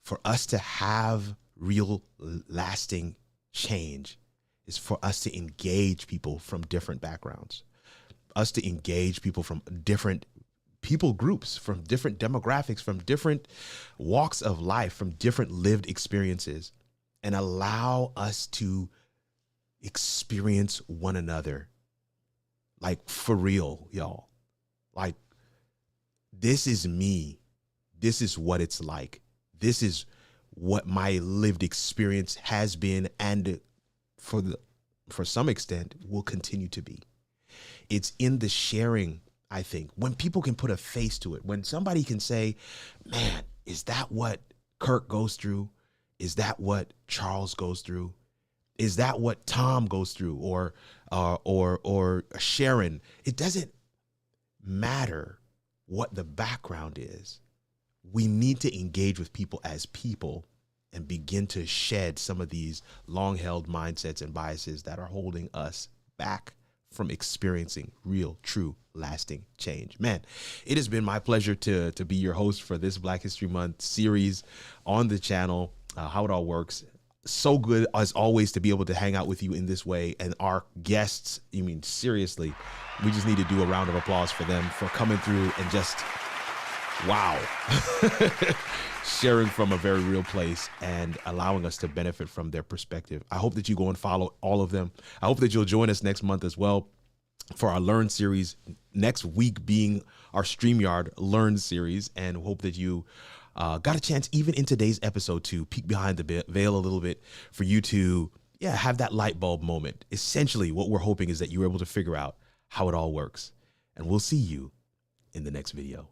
for us to have real lasting change is for us to engage people from different backgrounds, us to engage people from different people groups, from different demographics, from different walks of life, from different lived experiences, and allow us to experience one another. Like, for real, y'all. Like, this is me. This is what it's like. This is what my lived experience has been and for some extent will continue to be. It's in the sharing, I think, when people can put a face to it, when somebody can say, man, is that what Kirk goes through? Is that what Charles goes through? Is that what Tom goes through, or Sharon? It doesn't matter what the background is. We need to engage with people as people and begin to shed some of these long-held mindsets and biases that are holding us back from experiencing real, true, lasting change. Man, it has been my pleasure to be your host for this Black History Month series on the channel, How It All Works. So good, as always, to be able to hang out with you in this way. And our guests, seriously, we just need to do a round of applause for them for coming through and just, wow. Sharing from a very real place and allowing us to benefit from their perspective. I hope that you go and follow all of them. I hope that you'll join us next month as well for our Learn series, next week being our StreamYard Learn series, and hope that you got a chance, even in today's episode, to peek behind the veil a little bit for you to have that light bulb moment. Essentially, what we're hoping is that you're able to figure out how it all works. And we'll see you in the next video.